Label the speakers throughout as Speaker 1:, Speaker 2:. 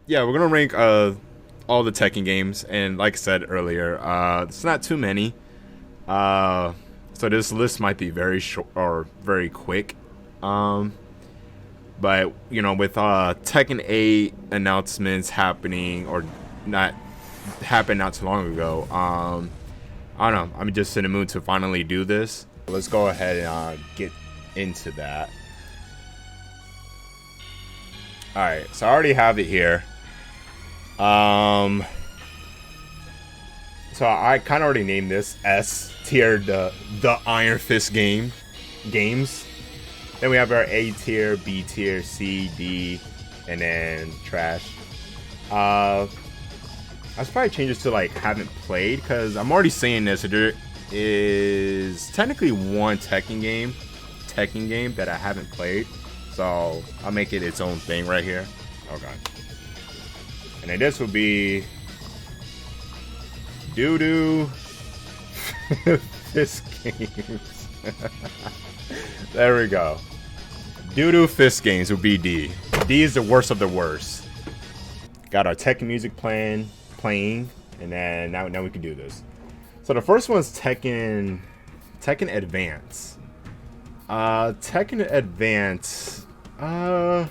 Speaker 1: Yeah, we're gonna rank all the Tekken games, and like I said earlier, it's not too many. So this list might be very short or very quick. Um, but with Tekken 8 announcements happening or not happened not too long ago, I don't know. I'm just in the mood to finally do this. Let's go ahead and get into that. All right, so I already have it here. So I kind of already named this S tier, the Iron Fist games. Then we have our A tier, B tier, C, D, and then trash. I should probably change this to like haven't played, because I'm already saying this. There is technically one Tekken game that I haven't played, so I'll make it its own thing right here. Okay. And then this will be doo-doo fist games. There we go. Doo-doo fist games will be D. D is the worst of the worst. Got our Tekken music playing, and then now we can do this. So the first one's Tekken Advance. Tekken Advance. I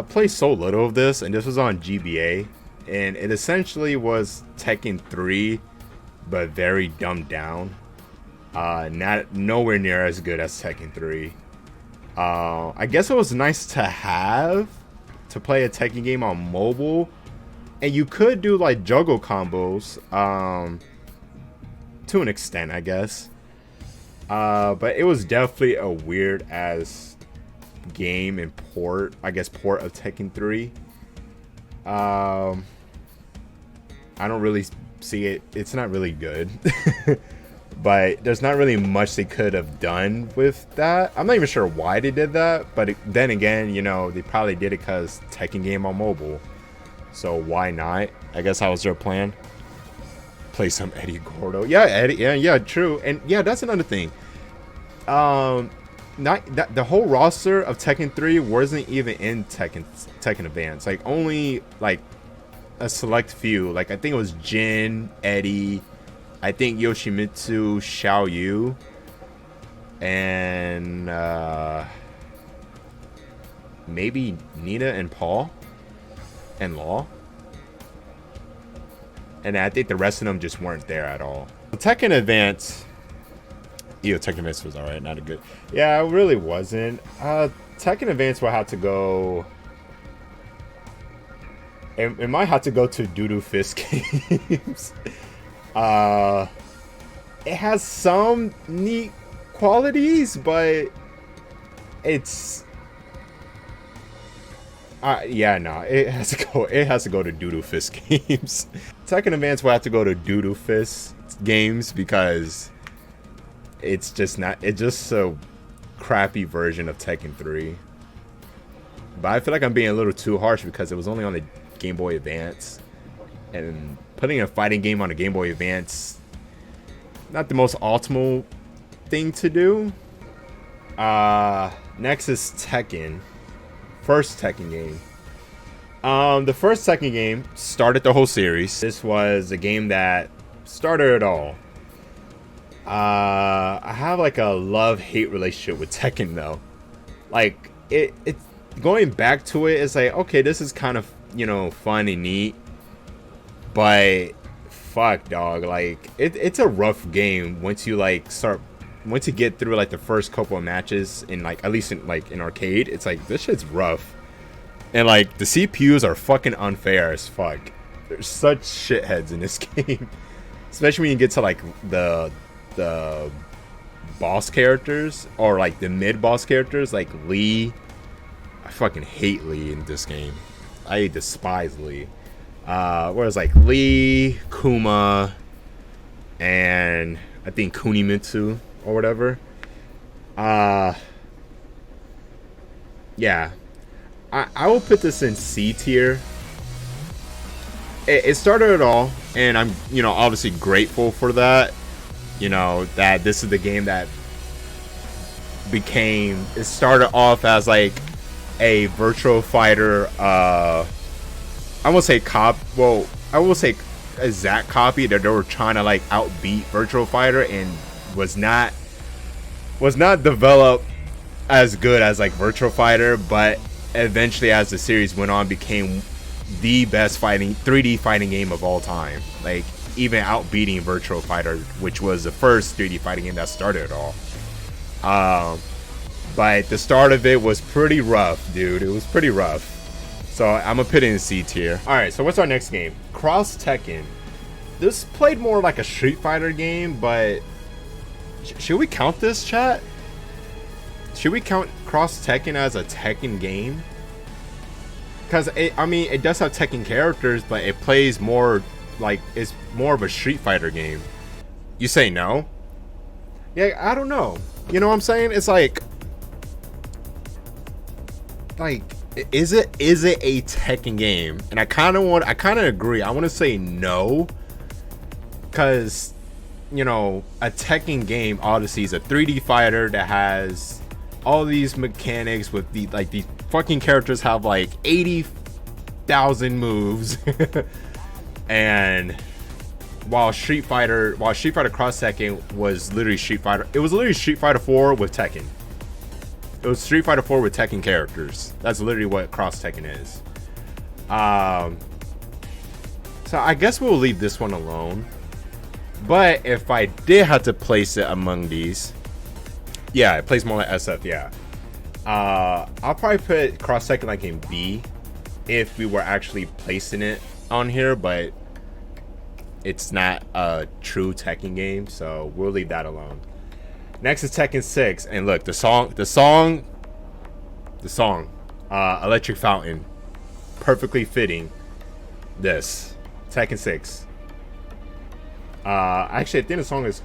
Speaker 1: played so little of this, and this was on GBA, and it essentially was Tekken 3, but very dumbed down. Nowhere near as good as Tekken 3. I guess it was nice to have to play a Tekken game on mobile, and you could do like juggle combos, to an extent, I guess. But it was definitely a weird ass game and port of Tekken 3. I don't really see it. It's not really good. But there's not really much they could have done with that. I'm not even sure why they did that, but then again, they probably did it because Tekken game on mobile. So why not? I guess that was their plan. Play some Eddie Gordo. Yeah, Eddie. Yeah, true. And yeah, that's another thing. Not that the whole roster of Tekken 3 wasn't even in Tekken Advance. Like only like a select few. Like I think it was Jin, Eddie, I think Yoshimitsu, Xiao Yu, and maybe Nina and Paul and Law. And I think the rest of them just weren't there at all. Tekken Advance. Tekken Advance was alright, not a good. Yeah, it really wasn't. Tekken Advance will have to go. It might have to go to Doodoo Fist games. It has some neat qualities, but it's. It has to go. It has to go to Doodoo Fist games. Tekken Advance will have to go to Doodoo Fist games because it's just a crappy version of Tekken 3. But I feel like I'm being a little too harsh because it was only on the Game Boy Advance, and putting a fighting game on a Game Boy Advance, not the most optimal thing to do. Next is Tekken. First Tekken game. The first Tekken game started the whole series. This was a game that started it all. I have like a love-hate relationship with Tekken though. Like it going back to it, it's like, okay, this is kind of fun and neat, but fuck dog, like it's a rough game once you get through like the first couple of matches in like, at least in arcade. It's like, this shit's rough, and like the CPUs are fucking unfair as fuck. There's such shitheads in this game, especially when you get to like the boss characters, or like the mid boss characters like Lee. I fucking hate Lee in this game. I despise Lee. Whereas like Lee, Kuma, and I think Kunimitsu or whatever. Yeah, I will put this in C tier. It started it all, and I'm obviously grateful for that. That this is the game that it started off as like a Virtual Fighter I won't say well, I will say exact copy that they were trying to like outbeat Virtual Fighter and was not developed as good as like Virtual Fighter, but eventually as the series went on became the best 3D fighting game of all time. Like even outbeating Virtual Fighter, which was the first 3D fighting game that started it all. But the start of it was pretty rough, dude. It was pretty rough. So I'm gonna put it in C tier. All right, so what's our next game? Cross Tekken. This played more like a Street Fighter game, but should we count this, chat? Should we count Cross Tekken as a Tekken game? Because I mean, it does have Tekken characters, but it plays more like it's more of a Street Fighter game. You say no? Yeah, I don't know. You know what I'm saying? It's like is it a Tekken game? And I kind of agree. I want to say no, because you know, a Tekken game, Odyssey, is a 3D fighter that has all these mechanics with these fucking characters have like 80,000 moves. And while Street Fighter Cross Tekken was literally Street Fighter, it was literally Street Fighter 4 with Tekken. It was Street Fighter 4 with Tekken characters. That's literally what Cross Tekken is. So I guess we'll leave this one alone. But if I did have to place it among these, yeah, it plays more like SF, yeah. I'll probably put Cross Tekken like in B if we were actually placing it on here, but it's not a true Tekken game, so we'll leave that alone. Next is Tekken 6, and look, the song, Electric Fountain, perfectly fitting this Tekken 6. Actually, I think the song is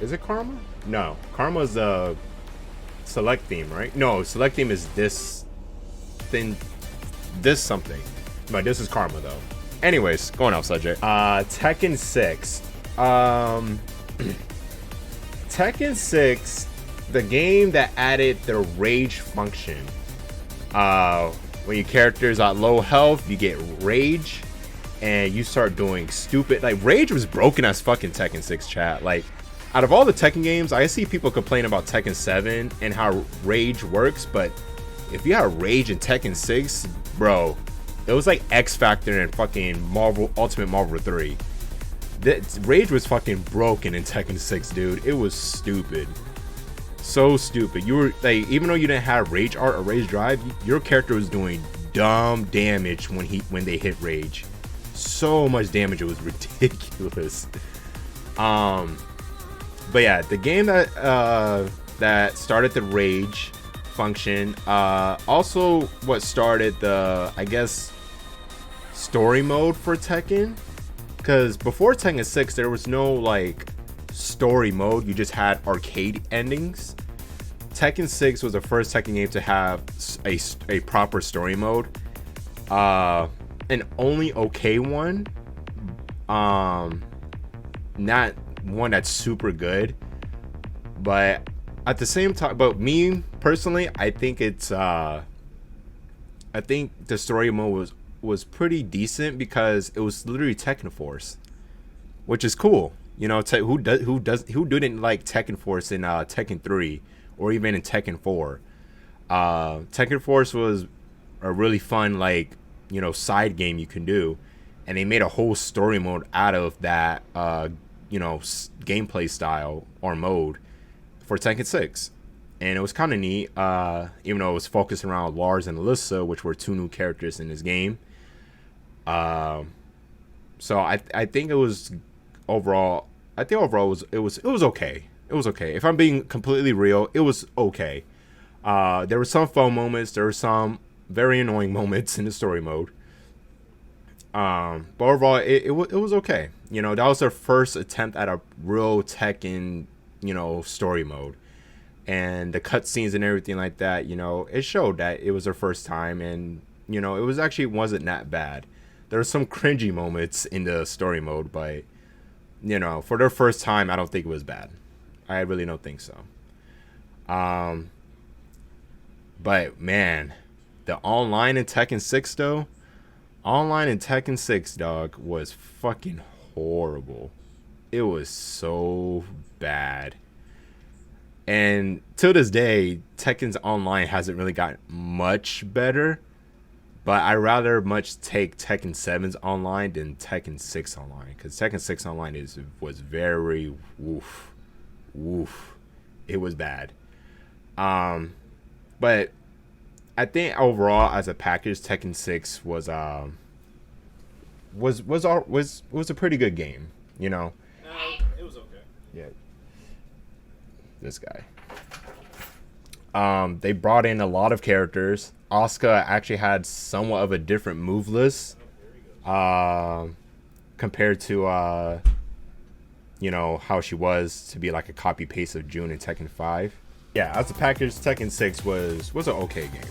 Speaker 1: is it Karma? No, Karma is the select theme, right? No, select theme is this something, but this is Karma though. Anyways, going off subject. Tekken 6. Tekken 6, the game that added the rage function. When your character's at low health, you get rage, and you start doing stupid. Like, rage was broken as fucking Tekken 6, chat. Like, out of all the Tekken games, I see people complain about Tekken 7 and how rage works, but if you have rage in Tekken 6, bro, it was like X Factor and fucking Ultimate Marvel 3. Rage was fucking broken in Tekken 6, dude. It was stupid. So stupid. You were like, even though you didn't have rage art or rage drive, your character was doing dumb damage when they hit rage. So much damage, it was ridiculous. But yeah, the game that started the rage function, also what started the, I guess, story mode for Tekken. Because before Tekken 6, there was no like story mode. You just had arcade endings. Tekken 6 was the first Tekken game to have a proper story mode. An only okay one. Not one that's super good. But at the same time, but me personally, I think it's I think the story mode was pretty decent because it was literally Tekken Force, which is cool. You know, who didn't like Tekken Force in Tekken 3 or even in Tekken 4? Tekken Force was a really fun, like, you know, side game you can do, and they made a whole story mode out of that you know, gameplay style or mode for Tekken 6. And it was kind of neat, even though it was focused around Lars and Alyssa, which were two new characters in this game. So I think it was overall. I think overall it was okay. It was okay. If I'm being completely real, it was okay. There were some fun moments. There were some very annoying moments in the story mode. But overall, it was okay. You know, that was their first attempt at a real Tekken, you know, story mode. And the cutscenes and everything like that, you know, it showed that it was their first time, and you know, wasn't that bad. There were some cringy moments in the story mode, but you know, for their first time, I don't think it was bad. I really don't think so. But man, the online in Tekken 6 though, Online in Tekken 6, dog, was fucking horrible. It was so bad. And to this day, Tekken's online hasn't really gotten much better. But I rather much take Tekken 7's online than Tekken 6 online. Because Tekken 6 online was very woof. It was bad. But I think overall as a package, Tekken 6 was a pretty good game, you know.
Speaker 2: It was okay.
Speaker 1: Yeah. This guy. They brought in a lot of characters. Asuka actually had somewhat of a different move list compared to you know, how she was to be like a copy paste of June in Tekken 5. Yeah, as a package, Tekken 6 was an okay game.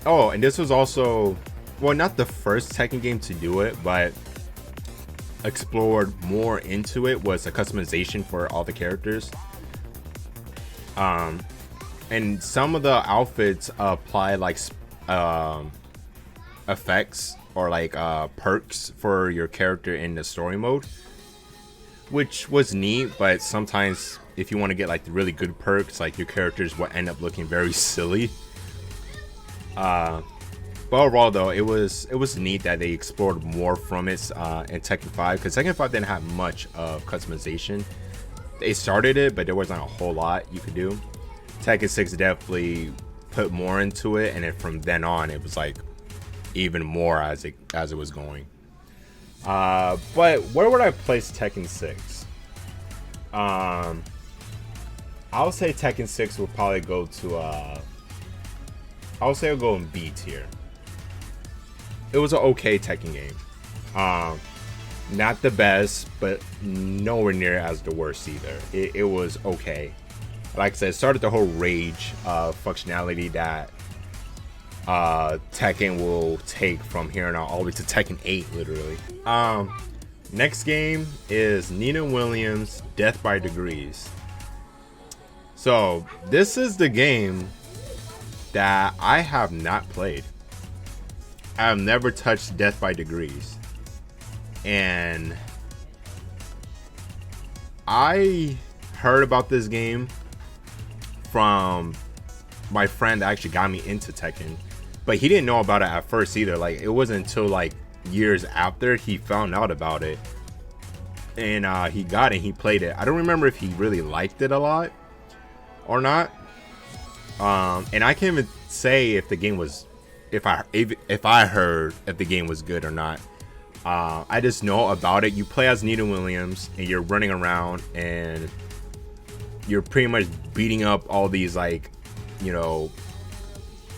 Speaker 1: Oh, and this was also, well, not the first Tekken game to do it, but explored more into it was a customization for all the characters. And some of the outfits apply like effects or like perks for your character in the story mode, which was neat. But sometimes if you want to get like the really good perks, like your characters will end up looking very silly. But overall though, it was neat that they explored more from it in Tekken 5, because Tekken 5 didn't have much of customization. They started it, but there wasn't a whole lot you could do. Tekken 6 definitely put more into it, and then from then on it was like even more as it was going. But where would I place Tekken 6? I'll say Tekken 6 will probably go to I'll say it'll go in B tier. It was an okay Tekken game. Not the best, but nowhere near as the worst either. It was okay. Like I said, it started the whole rage functionality that Tekken will take from here on out all the way to Tekken 8, literally. Next game is Nina Williams' Death by Degrees. So this is the game that I have not played. I have never touched Death by Degrees, and I heard about this game from my friend that actually got me into Tekken, but he didn't know about it at first either. Like, it wasn't until like years after he found out about it, and he got it, he played it. I don't remember if he really liked it a lot or not, and I can't even say if the game was, if I heard if the game was good or not. I just know about it. You play as Nina Williams and you're running around and you're pretty much beating up all these, like, you know,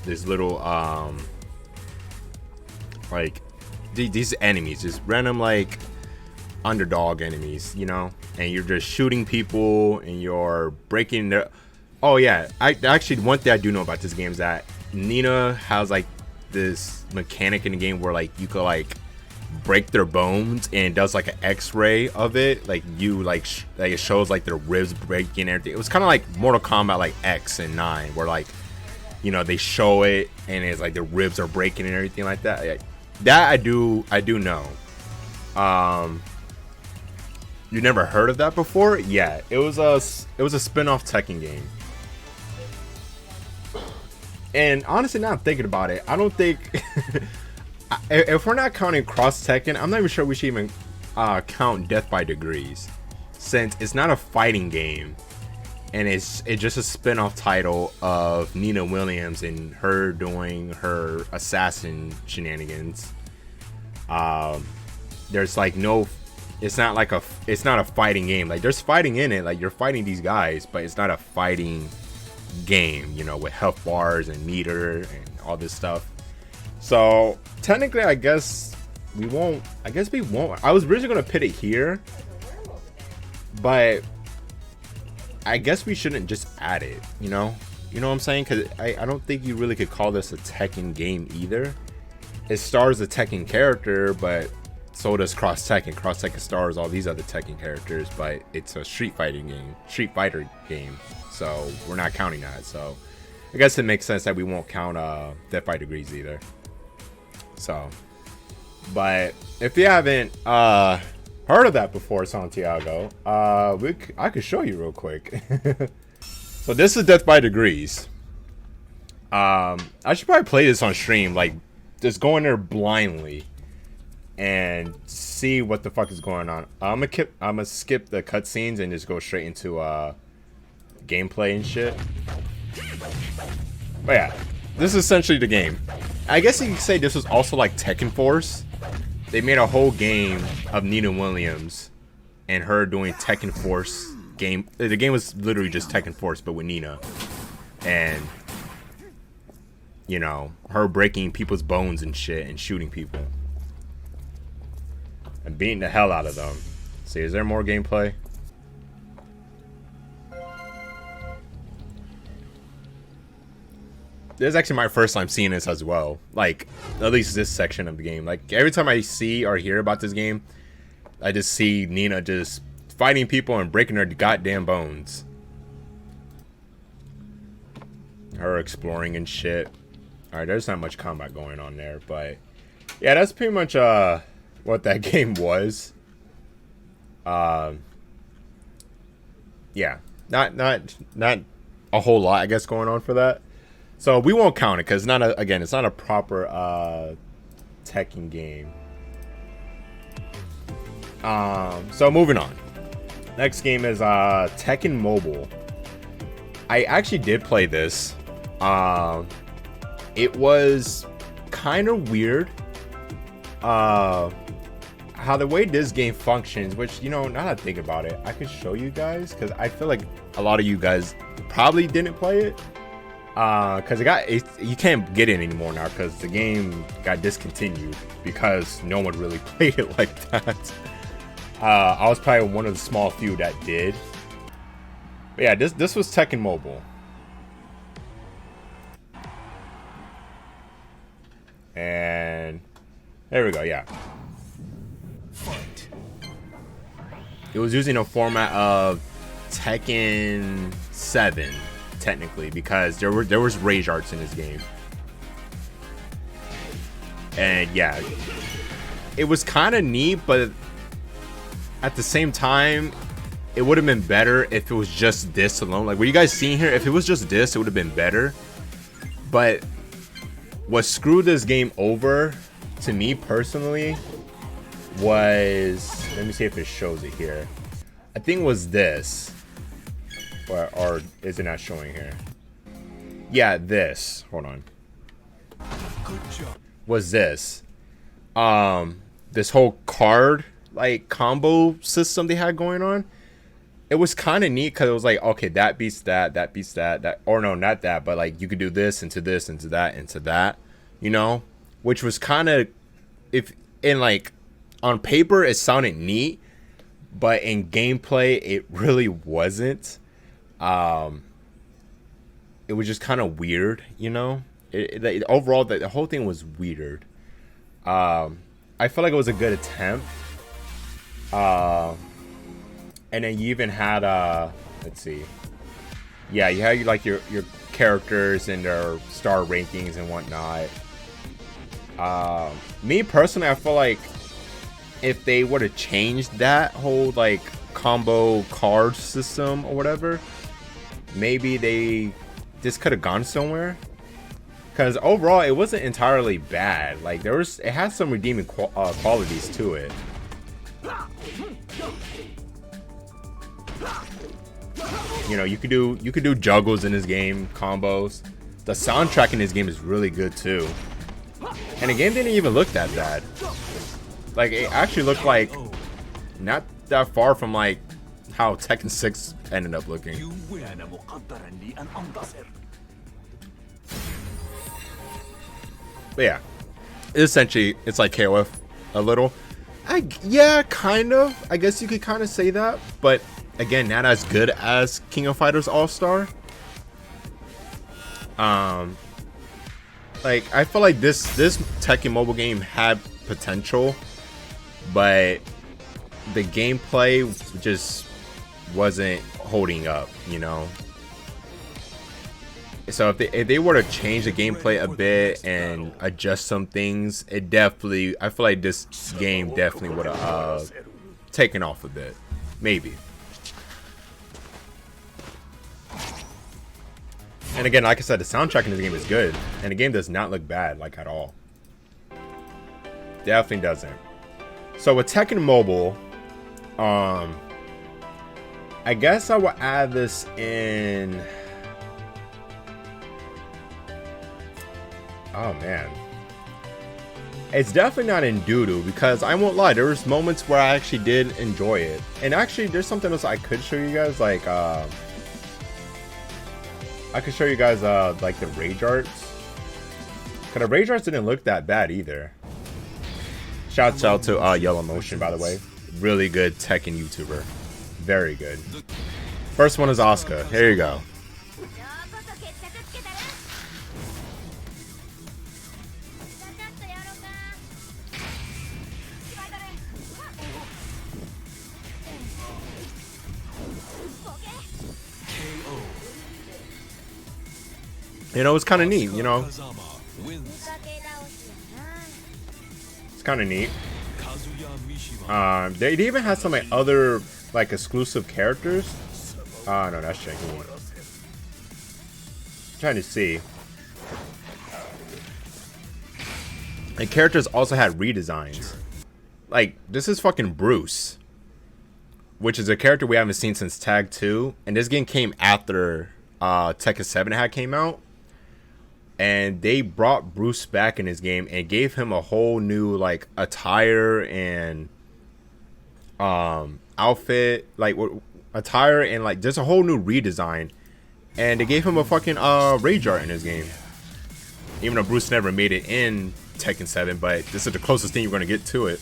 Speaker 1: this little like these enemies, just random like underdog enemies, you know, and you're just shooting people and you're breaking their. Oh yeah, I actually, one thing I do know about this game is that Nina has like this mechanic in the game where like you could like break their bones, and it does like an x-ray of it, like you like it shows like their ribs breaking and everything. It was kind of like Mortal Kombat like X and 9, where like, you know, they show it and it's like the ribs are breaking and everything like that. That I do know. You never heard of that before? Yeah, it was a spin-off Tekken game. And honestly, now I'm thinking about it, I don't think if we're not counting Cross Tekken, I'm not even sure we should even count Death by Degrees, since it's not a fighting game, and it's just a spin-off title of Nina Williams and her doing her assassin shenanigans. There's like no, it's not a fighting game. Like, there's fighting in it, like you're fighting these guys, but it's not a fighting game, you know, with health bars and meter and all this stuff. So technically, I guess we won't. I was originally gonna put it here, but I guess we shouldn't just add it. You know what I'm saying? Because I don't think you really could call this a Tekken game either. It stars a Tekken character, but so does Cross Tekken. Cross Tekken stars all these other Tekken characters, but it's a Street Fighter game. So we're not counting that. So I guess it makes sense that we won't count Death by Degrees either. So But if you haven't heard of that before, Santiago, I could show you real quick. So this is Death by Degrees. I should probably play this on stream, like just go in there blindly and see what the fuck is going on. I'm gonna skip the cutscenes and just go straight into gameplay and shit. But yeah, this is essentially the game. I guess you could say this was also like Tekken Force. They made a whole game of Nina Williams and her doing Tekken Force game. The game was literally just Tekken Force, but with Nina. And, you know, her breaking people's bones and shit and shooting people. And beating the hell out of them. See, is there more gameplay? This is actually my first time seeing this as well. Like, at least this section of the game. Like, every time I see or hear about this game, I just see Nina just fighting people and breaking their goddamn bones. Her exploring and shit. Alright, there's not much combat going on there, but yeah, that's pretty much what that game was. Yeah. Not a whole lot, I guess, going on for that. So we won't count it because it's not a proper Tekken game. So moving on. Next game is Tekken Mobile. I actually did play this. It was kind of weird. How the way this game functions, which, you know, now that I think about it, I could show you guys because I feel like a lot of you guys probably didn't play it. Because you can't get it anymore now because the game got discontinued because no one really played it like that. I was probably one of the small few that did. But yeah, this was Tekken Mobile. And there we go, yeah. It was using a format of Tekken 7. Technically, because there was rage arts in this game, and yeah, it was kind of neat, but at the same time, it would have been better if it was just this alone. Like what you guys seeing here, if it was just this, it would have been better. But what screwed this game over, to me personally, was, let me see if it shows it here. I think it was this. Or is it not showing here? Yeah, this. Hold on. Was this. This whole card, like, combo system they had going on. It was kind of neat because it was like, okay, that beats that, that beats that. Or no, not that, but like, you could do this, into this, into that, into that. You know? Which was kind of, like, on paper, it sounded neat. But in gameplay, it really wasn't. It was just kind of weird, you know. Overall, the whole thing was weird. I felt like it was a good attempt. And then you even had let's see. Yeah, you had like your characters and their star rankings and whatnot. Me personally, I feel like if they would have changed that whole like combo card system or whatever, maybe this could have gone somewhere. Because overall, it wasn't entirely bad. Like it has some redeeming qualities to it. You know, you could do juggles in this game, combos. The soundtrack in this game is really good too. And the game didn't even look that bad. Like it actually looked like not that far from like how Tekken 6 ended up looking. But yeah, essentially it's like KOF a little. Yeah, kind of. I guess you could kind of say that, but again, not as good as King of Fighters All-Star. Like I feel like this Tekken mobile game had potential, but the gameplay just wasn't holding up, you know. So if they were to change the gameplay a bit and adjust some things, it definitely, I feel like this game definitely would have taken off a bit, maybe. And again, like I said, the soundtrack in this game is good, and the game does not look bad, like, at all. Definitely doesn't. So with Tekken Mobile, I guess I will add this in. Oh man, it's definitely not in doo-doo, because I won't lie, there was moments where I actually did enjoy it. And actually, there's something else I could show you guys, like I could show you guys like the rage arts, because the rage arts didn't look that bad either. Shouts out to Yellow Motion, by the way, really good Tekken YouTuber, very good. First one is Asuka. Here you go. You know, it's kind of neat, you know. It's kind of neat. They even had some like other like exclusive characters. Oh no, that's checking. I'm trying to see. And characters also had redesigns. Like, this is fucking Bruce, which is a character we haven't seen since Tag 2, and this game came after Tekken 7 had came out. And they brought Bruce back in this game and gave him a whole new like attire and outfit, like attire, and like just a whole new redesign. And they gave him a fucking rage art in this game. Even though Bruce never made it in Tekken 7, but this is the closest thing you're gonna get to it.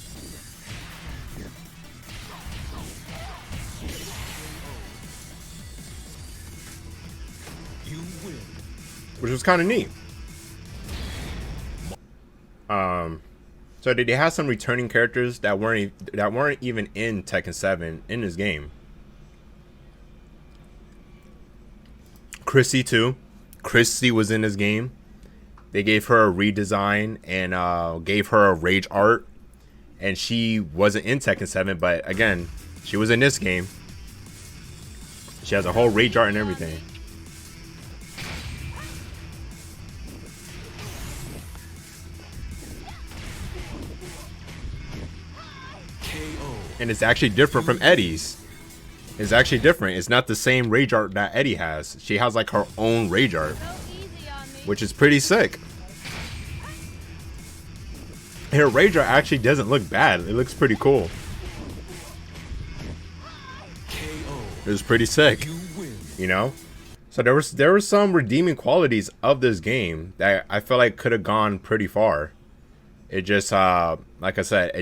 Speaker 1: Which was kind of neat. So they had some returning characters that weren't even in Tekken 7 in this game. Chrissy too. Chrissy was in this game. They gave her a redesign and gave her a rage art, and she wasn't in Tekken 7, but again, she was in this game. She has a whole rage art and everything. And it's actually different from Eddie's. It's actually different. It's not the same rage art that Eddie has. She has like her own rage art, which is pretty sick. Her rage art actually doesn't look bad. It looks pretty cool. It was pretty sick, you know. So there were some redeeming qualities of this game that I felt like could have gone pretty far. It just like I said,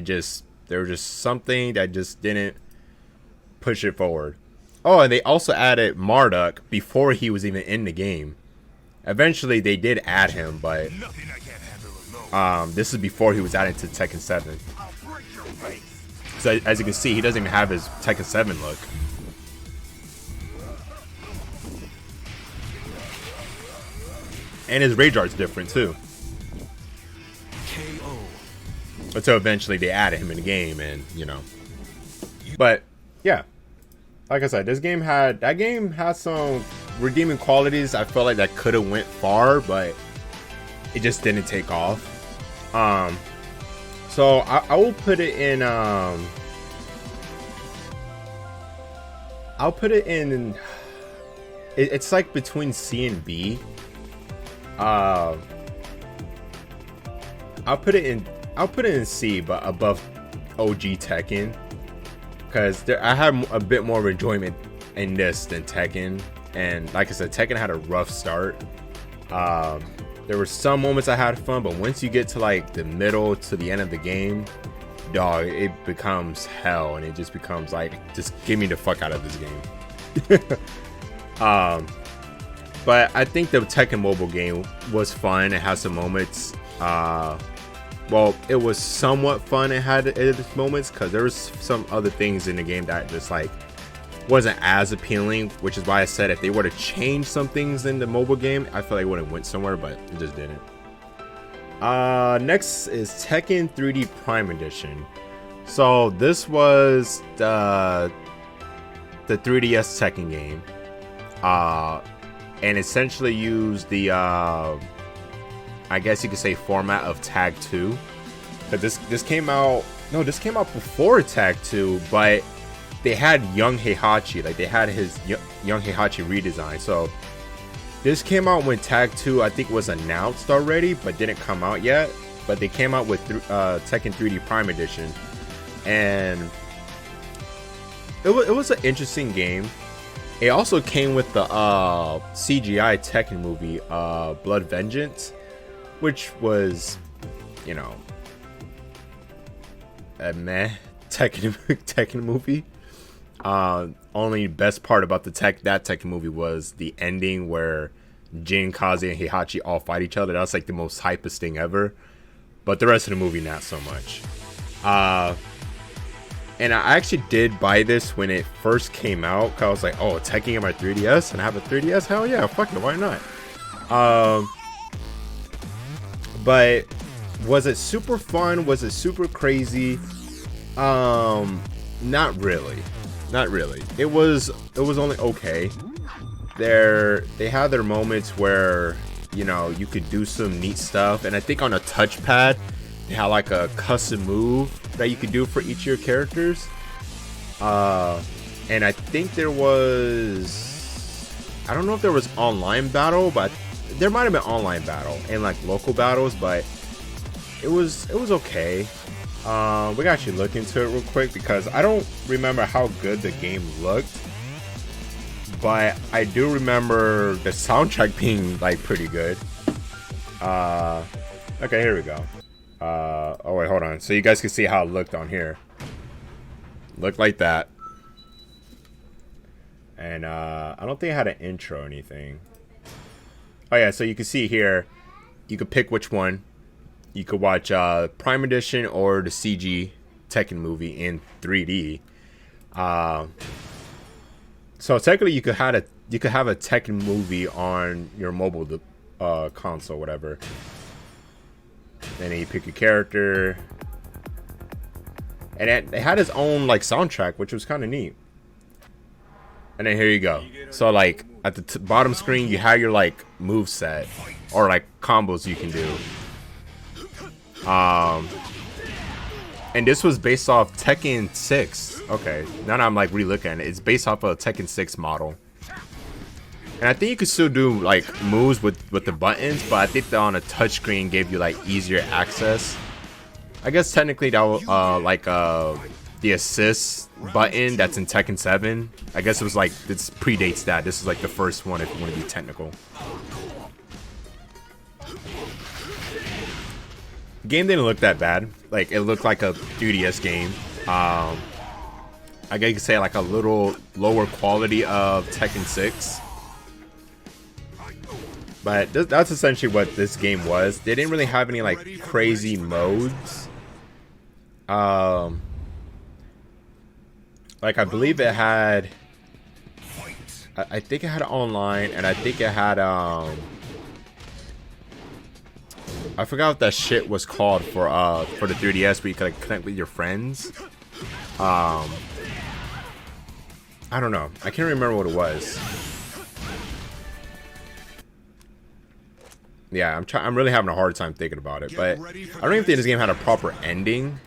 Speaker 1: there was just something that just didn't push it forward. Oh, and they also added Marduk before he was even in the game. Eventually, they did add him, but this is before he was added to Tekken 7. So as you can see, he doesn't even have his Tekken 7 look. And his rage art's different too. Until eventually they added him in the game, and you know. But yeah, like I said, that game had some redeeming qualities. I felt like that could have went far, but it just didn't take off. So I will put it in. I'll put it in. It's like between C and B. I'll put it in C, but above OG Tekken, because I have a bit more enjoyment in this than Tekken. And like I said, Tekken had a rough start. There were some moments I had fun, but once you get to like the middle to the end of the game, dog, it becomes hell, and it just becomes like, just get me the fuck out of this game. But I think the Tekken mobile game was fun. It had some moments. Well, it was somewhat fun. It had its moments, because there was some other things in the game that just like wasn't as appealing, which is why I said if they were to change some things in the mobile game, I feel like it would have went somewhere, but it just didn't. Next is Tekken 3D Prime Edition. So this was the 3DS Tekken game, and essentially used the I guess you could say format of Tag 2. But this came out, no, this came out before Tag 2, but they had Young Heihachi, like they had his Young Heihachi redesign. So this came out when Tag 2 I think was announced already, but didn't come out yet. But they came out with Tekken 3D Prime Edition, and it was an interesting game. It also came with the CGI Tekken movie, Blood Vengeance, which was, you know, a meh Tekken movie. Only best part about that Tekken movie was the ending where Jin, Kaze, and Heihachi all fight each other. That's like the most hypest thing ever. But the rest of the movie, not so much. And I actually did buy this when it first came out, because I was like, oh, Tekken on my 3DS, and I have a 3DS? Hell yeah, fuck it, why not? But was it super fun? Was it super crazy? Not really. Not really. It was only okay. They had their moments where, you know, you could do some neat stuff, and I think on a touchpad they had like a custom move that you could do for each of your characters. And I think there was, I don't know if there was online battle, but there might have been online battle and like local battles, but it was okay. We can actually look into it real quick because I don't remember how good the game looked, but I do remember the soundtrack being like pretty good. Okay, here we go. Oh wait, hold on. So you guys can see how it looked on here. Looked like that. And I don't think I had an intro or anything. Oh yeah, so you can see here, you could pick which one. You could watch Prime Edition or the CG Tekken movie in 3D. So technically, you could have a Tekken movie on your mobile console, whatever. And then you pick your character, and it had its own like soundtrack, which was kind of neat. And then here you go. So like at the bottom screen, you have your like move set or like combos you can do. And this was based off Tekken 6. Okay, now I'm like re-looking at it. It's based off a Tekken 6 model. And I think you could still do like moves with the buttons, but I think that on a touchscreen gave you like easier access. I guess technically that was the assist button that's in Tekken 7. I guess it was like, this predates that. This is like the first one if you want to be technical. The game didn't look that bad. Like, it looked like a 3DS game. I guess you could say like a little lower quality of Tekken 6. But that's essentially what this game was. They didn't really have any like crazy modes. Like I believe it had, I think it had online, and I think it had I forgot what that shit was called for the 3DS where you could like connect with your friends. I don't know. I can't remember what it was. Yeah, I'm really having a hard time thinking about it, but I don't even think this game had a proper ending.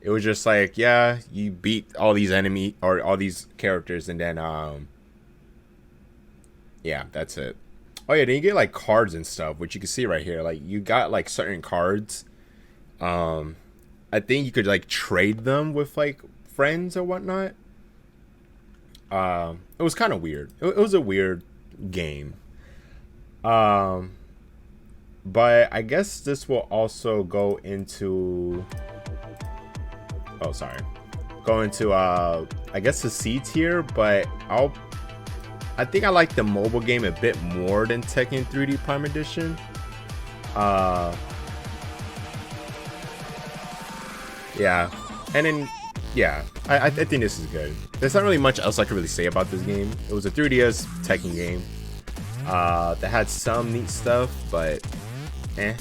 Speaker 1: It was just like, yeah, you beat all these enemy or all these characters, and then yeah, that's it. Oh yeah, then you get like cards and stuff, which you can see right here. Like you got like certain cards. I think you could like trade them with like friends or whatnot. It was kind of weird. It was a weird game. But I guess this will also go into, oh sorry, go into I guess the C tier, but I think I like the mobile game a bit more than Tekken 3D Prime Edition. Yeah, and then yeah, I think this is good. There's not really much else I can really say about this game. It was a 3DS Tekken game that had some neat stuff, but eh.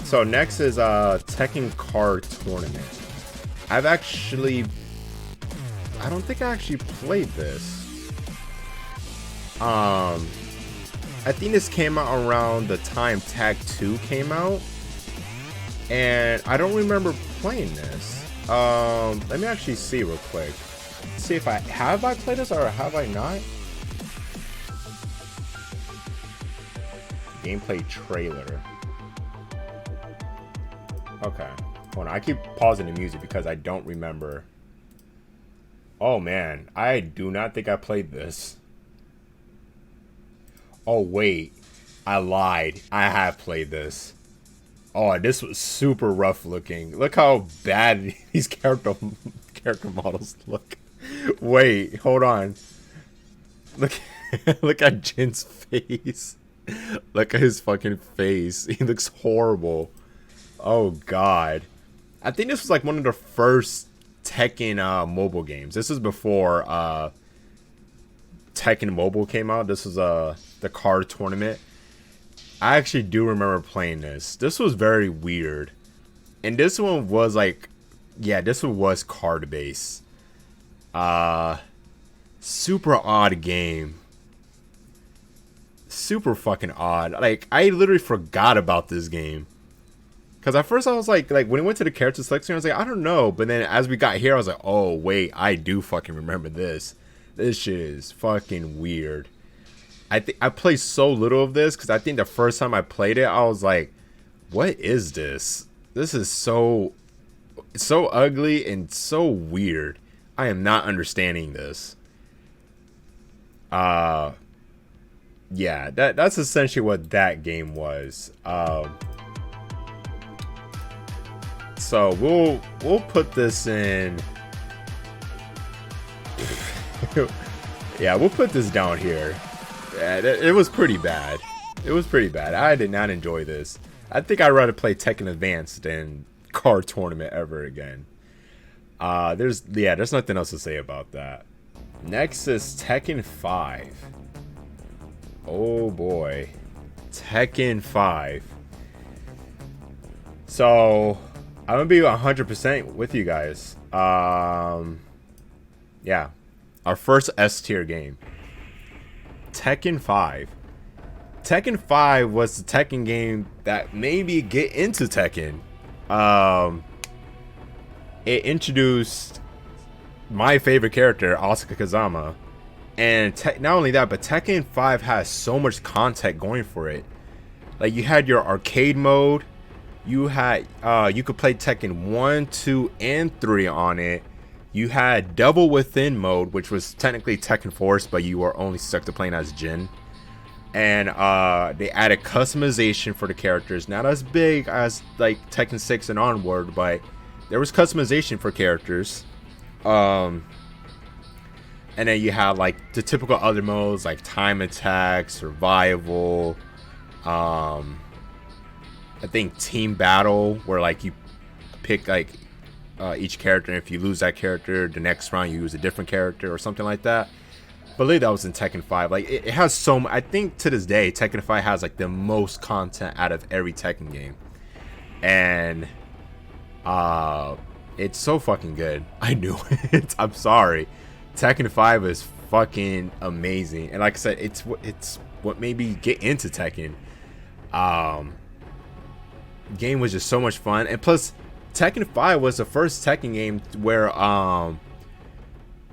Speaker 1: So next is Tekken Card Tournament. I don't think I actually played this. I think this came out around the time Tag 2 came out, and I don't remember playing this. Let me actually see real quick. See if I played this or have I not? Gameplay trailer. Okay, hold on. I keep pausing the music because I don't remember. Oh man, I do not think I played this. Oh wait, I lied. I have played this. Oh, this was super rough looking. Look how bad these character models look. Wait, hold on. Look, look at Jin's face. Look at his fucking face. He looks horrible. Oh god. I think this was like one of the first Tekken mobile games. This is before Tekken Mobile came out. This was the card tournament. I actually do remember playing this. This was very weird. And this one was like, yeah, this one was card based. Super odd game. Super fucking odd. Like, I literally forgot about this game. Because at first I was like when we went to the character selection, I was like, I don't know. But then as we got here, I was like, oh, wait, I do fucking remember this. This shit is fucking weird. I played so little of this because I think the first time I played it, I was like, what is this? This is so ugly and so weird. I am not understanding this. Yeah, that's essentially what that game was. So we'll put this in. Yeah, we'll put this down here. Yeah, it was pretty bad. It was pretty bad. I did not enjoy this. I think I'd rather play Tekken Advance than Card Tournament ever again. There's nothing else to say about that. Next is Tekken 5. Oh boy. Tekken 5. So I'm gonna be 100% with you guys. Yeah, our first S tier game, Tekken 5. Tekken 5 was the Tekken game that made me get into Tekken. It introduced my favorite character, Asuka Kazama, and not only that, but Tekken 5 has so much content going for it. Like, you had your arcade mode. You had you could play Tekken 1, 2, and 3 on it. You had Double Within mode, which was technically Tekken Force, but you were only stuck to playing as Jin. And they added customization for the characters, not as big as like Tekken 6 and onward, but there was customization for characters. And then you have like the typical other modes like time attack, survival, I think team battle, where like you pick like each character, and if you lose that character, the next round you use a different character or something like that. I believe that was in Tekken 5. Like, it has so much. I think to this day Tekken 5 has like the most content out of every Tekken game, and it's so fucking good. I knew it. I'm sorry. Tekken 5 is fucking amazing, and like I said, it's what made me get into Tekken. Game was just so much fun, and plus Tekken 5 was the first Tekken game where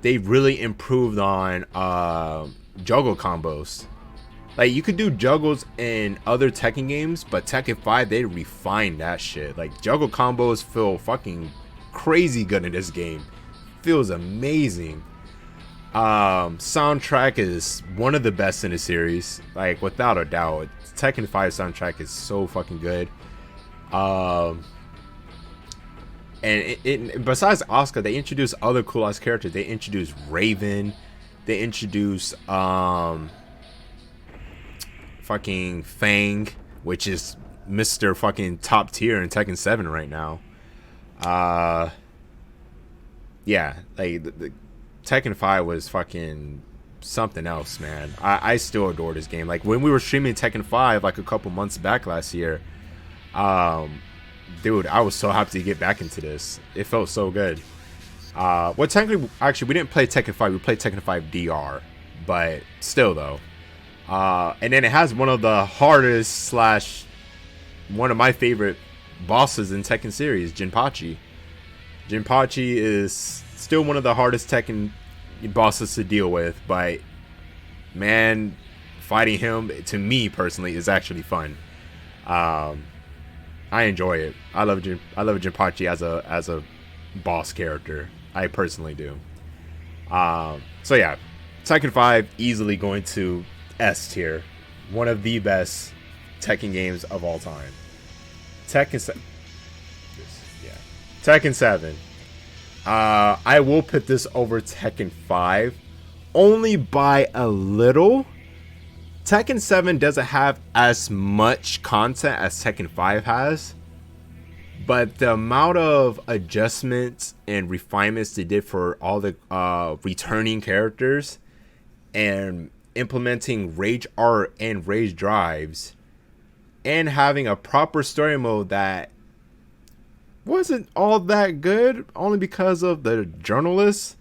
Speaker 1: they really improved on juggle combos. Like, you could do juggles in other Tekken games, but Tekken 5, they refined that shit. Like, juggle combos feel fucking crazy good in this game. Feels amazing. Soundtrack is one of the best in the series, like, without a doubt. Tekken 5 soundtrack is so fucking good. And it besides Asuka, they introduced other cool ass characters. They introduced Raven. They introduced fucking Fang, which is Mr. fucking top tier in Tekken 7 right now. Uh, yeah, like the Tekken 5 was fucking something else, man. I still adore this game. Like when we were streaming Tekken 5 like a couple months back last year, um, dude, I was so happy to get back into this. It felt so good. Well, technically, actually, we didn't play Tekken 5. We played Tekken 5 DR, but still though. And then it has one of the hardest slash one of my favorite bosses in Tekken series, Jinpachi. Jinpachi is still one of the hardest Tekken bosses to deal with, but man, fighting him to me personally is actually fun. I enjoy it. I love Jinpachi as a boss character. I personally do. So yeah, Tekken 5 easily going to S tier. One of the best Tekken games of all time. Tekken 7. I will put this over Tekken 5 only by a little. Tekken 7 doesn't have as much content as Tekken 5 has, but the amount of adjustments and refinements they did for all the returning characters and implementing rage art and rage drives and having a proper story mode that wasn't all that good only because of the journalists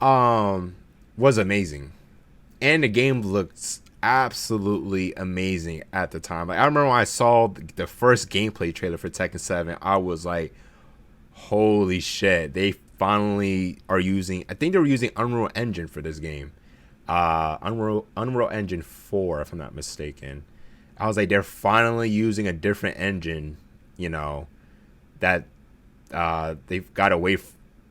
Speaker 1: was amazing. And the game looked absolutely amazing at the time. Like I remember when I saw the first gameplay trailer for Tekken 7, I was like, holy shit, they finally are using, I think they were using Unreal Engine for this game. Unreal Engine 4 if I'm not mistaken. I was like, they're finally using a different engine, you know, that they've got away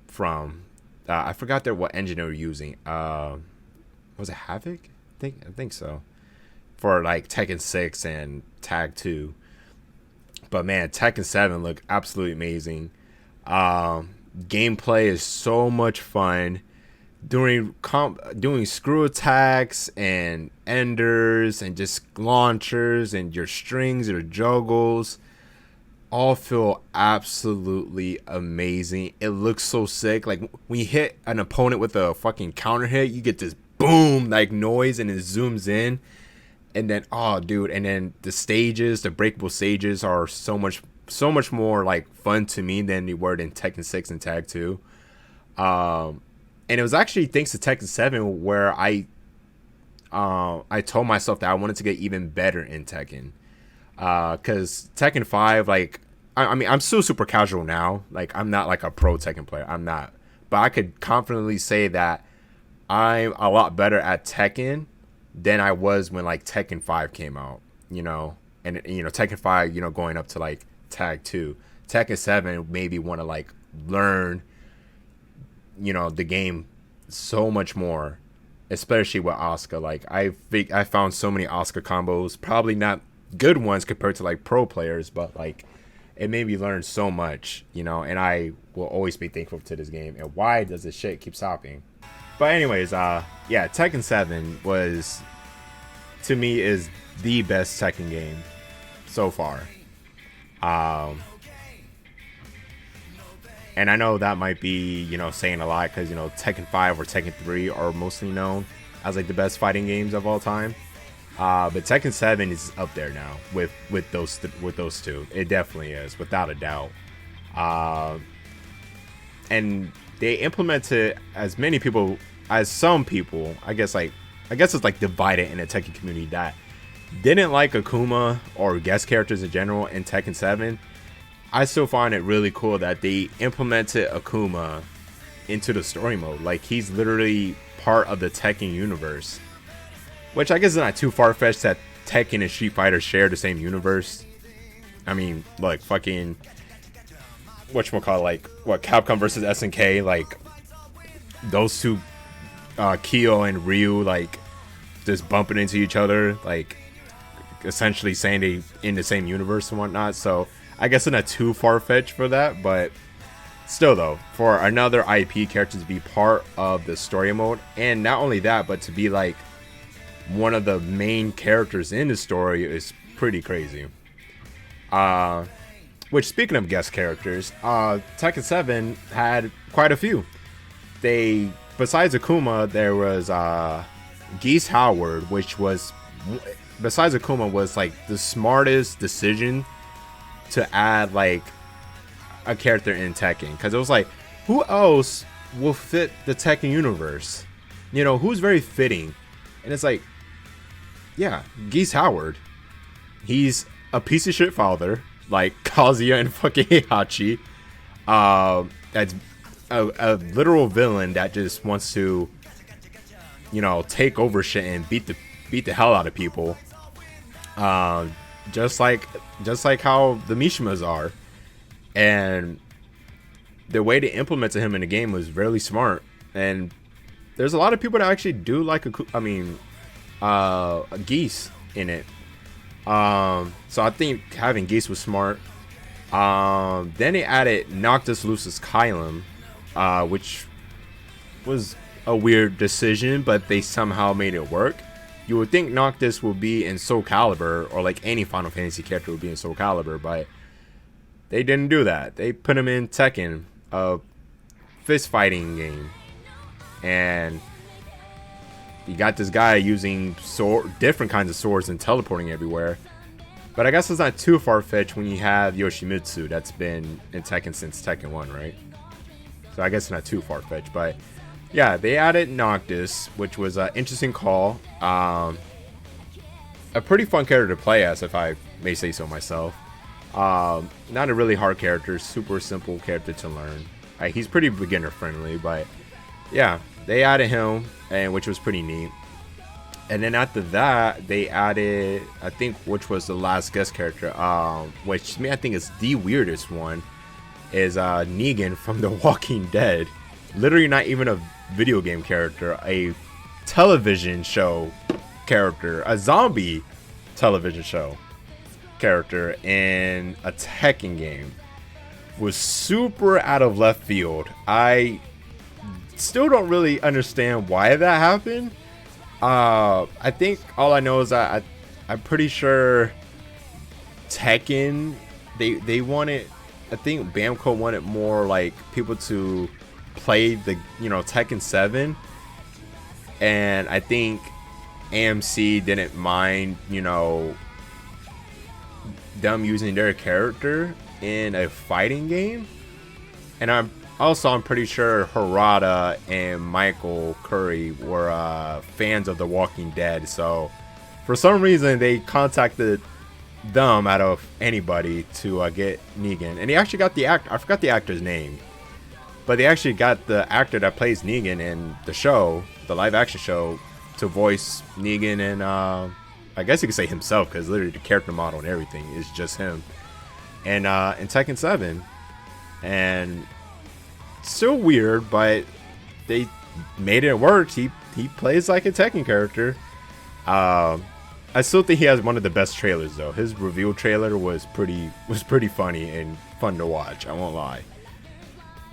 Speaker 1: from. I forgot what engine they were using. Was it Havoc? I think so. For like Tekken 6 and Tag 2. But man, Tekken 7 looked absolutely amazing. Gameplay is so much fun. Doing screw attacks and enders and just launchers and your strings or juggles all feel absolutely amazing. It looks so sick. Like when you hit an opponent with a fucking counter hit, you get this boom like noise and it zooms in. And then and then the stages, the breakable stages are so much more like fun to me than they were in Tekken 6 and Tag 2. And it was actually thanks to Tekken 7 where I told myself that I wanted to get even better in Tekken. Because Tekken 5, like, I mean, I'm still super casual now. Like, I'm not like a pro Tekken player. I'm not. But I could confidently say that I'm a lot better at Tekken than I was when, like, Tekken 5 came out, you know? And, you know, Tekken 5, you know, going up to, like, Tag 2. Tekken 7 made me want to, like, learn, you know, the game so much more, especially with Asuka. Like, I found so many Asuka combos, probably not good ones compared to like pro players, but like it made me learn so much, you know, and I will always be thankful to this game. And why does this shit keep stopping? But anyways, yeah, Tekken 7 was, to me, is the best Tekken game so far. And I know that might be, you know, saying a lot because, you know, Tekken 5 or Tekken 3 are mostly known as like the best fighting games of all time. But Tekken 7 is up there now with those two. It definitely is, without a doubt. And they implemented as some people, I guess it's like divided in the Tekken community that didn't like Akuma or guest characters in general in Tekken 7. I still find it really cool that they implemented Akuma into the story mode. Like, he's literally part of the Tekken universe. Which I guess is not too far-fetched that Tekken and Street Fighter share the same universe. I mean, like, fucking... whatchamacallit, like, what, Capcom versus SNK, like, those two, Kyo and Ryu, like, just bumping into each other, like, essentially saying they in the same universe and whatnot, so... I guess it's not too far-fetched for that, but still though, for another IP character to be part of the story mode, and not only that, but to be like one of the main characters in the story is pretty crazy. Which, speaking of guest characters, Tekken 7 had quite a few. Besides Akuma, there was Geese Howard, which was, besides Akuma, was like the smartest decision to add like a character in Tekken, because it was like, who else will fit the Tekken universe? You know, who's very fitting? And it's like, yeah, Geese Howard. He's a piece of shit father, like Kazuya and fucking Heihachi. That's a literal villain that just wants to, you know, take over shit and beat the hell out of people. Just like how the Mishimas are. And the way they implemented him in the game was really smart. And there's a lot of people that actually do like Geese in it. So I think having Geese was smart. Then they added Noctis Lucis Kylum, which was a weird decision, but they somehow made it work. You would think Noctis would be in Soul Calibur, or like any Final Fantasy character would be in Soul Calibur, but they didn't do that. They put him in Tekken, a fist fighting game. And you got this guy using different kinds of swords and teleporting everywhere. But I guess it's not too far-fetched when you have Yoshimitsu that's been in Tekken since Tekken 1, right? So I guess it's not too far-fetched. But yeah, they added Noctis, which was an interesting call. A pretty fun character to play as, if I may say so myself. Not a really hard character, super simple character to learn. He's pretty beginner friendly, but yeah, they added him, and which was pretty neat. And then after that, they added, I think, which was the last guest character, which to me I think is the weirdest one, is Negan from The Walking Dead. Literally not even a video game character, a television show character, a zombie television show character in a Tekken game. Was super out of left field. I still don't really understand why that happened. I think all I know is that I'm pretty sure Tekken, they wanted, I think Bamco wanted more like people to play the, you know, Tekken 7, and I think AMC didn't mind, you know, them using their character in a fighting game. And I'm pretty sure Harada and Michael Curry were fans of The Walking Dead, so for some reason they contacted them out of anybody to get Negan. And they actually got the I forgot the actor's name, but they actually got the actor that plays Negan in the show, the live action show, to voice Negan. And I guess you could say himself, because literally the character model and everything is just him. And in Tekken 7, and still weird, but they made it work. He plays like a Tekken character. I still think he has one of the best trailers though. His reveal trailer was pretty funny and fun to watch, I won't lie.